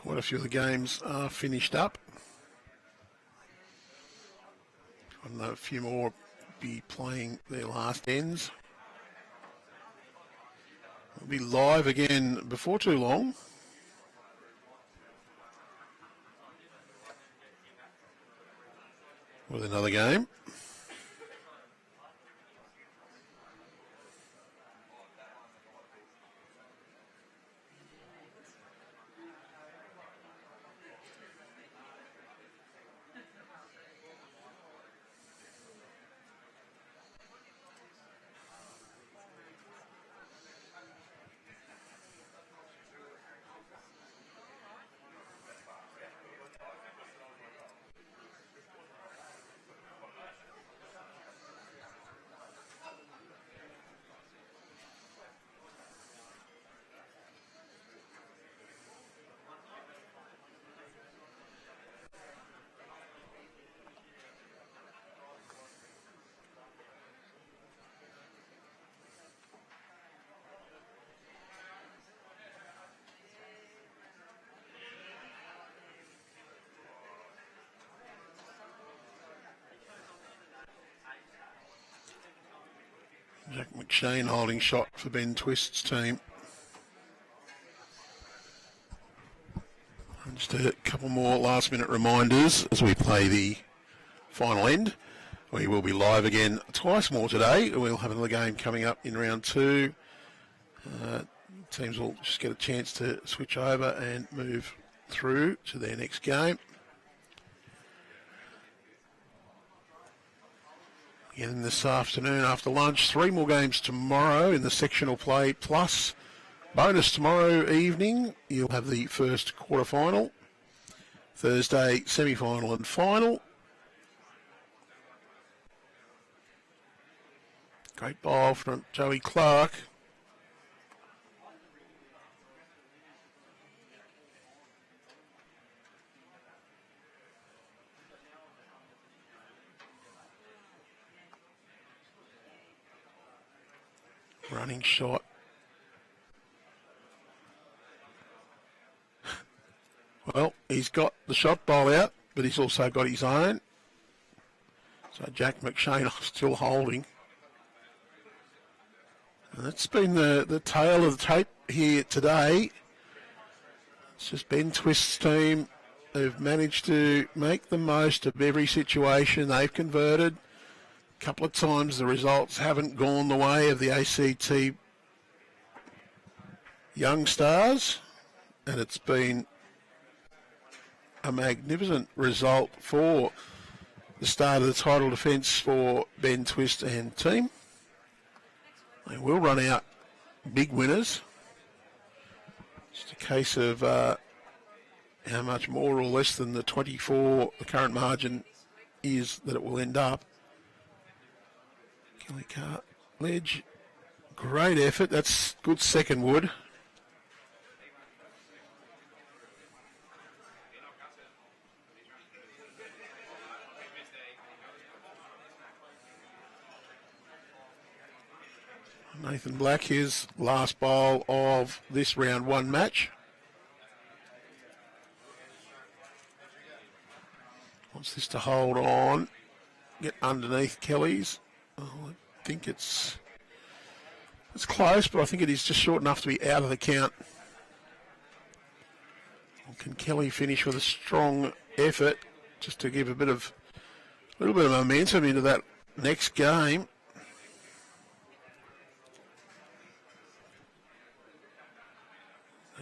Quite a few of the games are finished up. I know a few more be playing their last ends. We'll be live again before too long. With another game. Jack McShane holding shot for Ben Twist's team. And just a couple more last minute reminders as we play the final end. We will be live again twice more today. We'll have another game coming up in round 2. Teams will just get a chance to switch over and move through to their next game. Again this afternoon after lunch, 3 more games tomorrow in the sectional play, plus bonus tomorrow evening. You'll have the first quarter-final, Thursday semi-final and final. Great ball from Jodie Clarke. Running shot. Well, he's got the shot bowl out, but he's also got his own. So Jack McShane still holding. And that's been the tail of the tape here today. It's just Ben Twist's team who've managed to make the most of every situation. They've converted. A couple of times the results haven't gone the way of the ACT Young Stars, and it's been a magnificent result for the start of the title defence for Ben Twist and team. They will run out big winners. Just a case of how much more or less than the 24 the current margin is that it will end up. Kelli Cartledge, great effort. That's good second wood. Nathan Black, his last bowl of this round 1 match. Wants this to hold on, get underneath Kelly's. Oh, I think it's close, but I think it is just short enough to be out of the count. Or can Kelli finish with a strong effort just to give a little bit of momentum into that next game?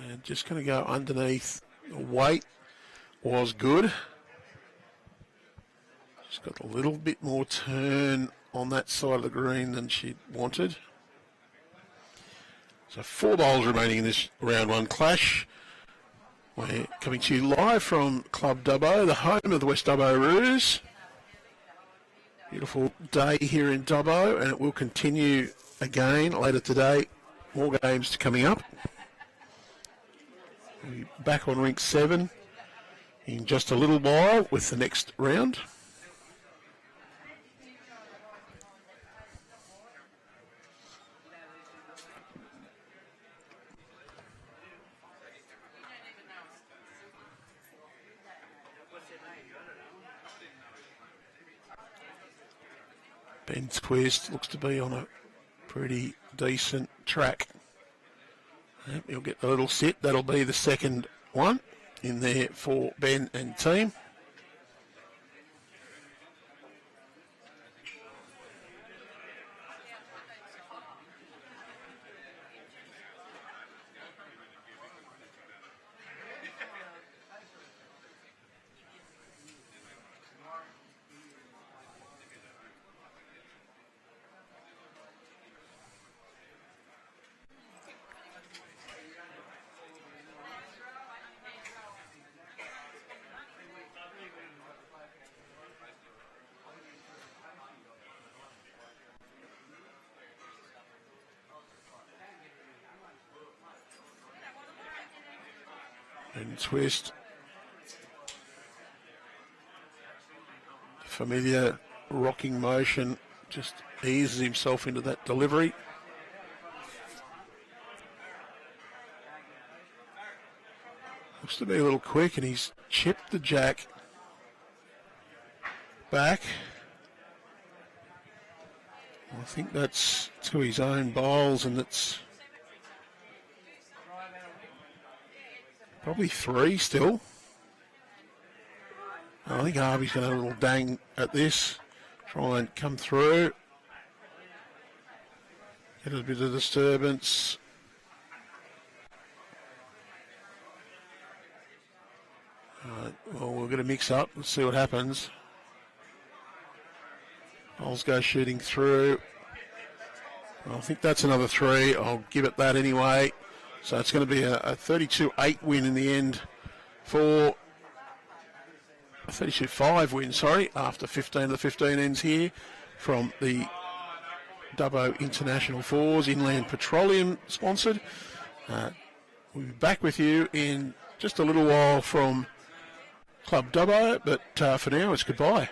And just going to go underneath. The weight was good. She's got a little bit more turn on that side of the green than she wanted. So 4 bowls remaining in this round 1 clash. We're coming to you live from Club Dubbo, the home of the West Dubbo Roos. Beautiful day here in Dubbo, and it will continue again later today. More games coming up. We'll be back on rink 7 in just a little while with the next round. Ben's Quest looks to be on a pretty decent track. Yep, he'll get the little sit. That'll be the second one in there for Ben and team. And twist. Familiar rocking motion, just eases himself into that delivery. Looks to be a little quick, and he's chipped the jack back. I think that's to his own bowls, and it's probably 3 still. I think Harvey's going to have a little dang at this. Try and come through. Get a bit of disturbance. Well, we're going to mix up. Let's see what happens. Bowls go shooting through. I think that's another 3. I'll give it that anyway. So it's going to be a 32-8 win in the end for a 32-5 win, sorry, after 15 the 15 ends here from the Dubbo International Fours, Inland Petroleum sponsored. We'll be back with you in just a little while from Club Dubbo, but for now it's goodbye.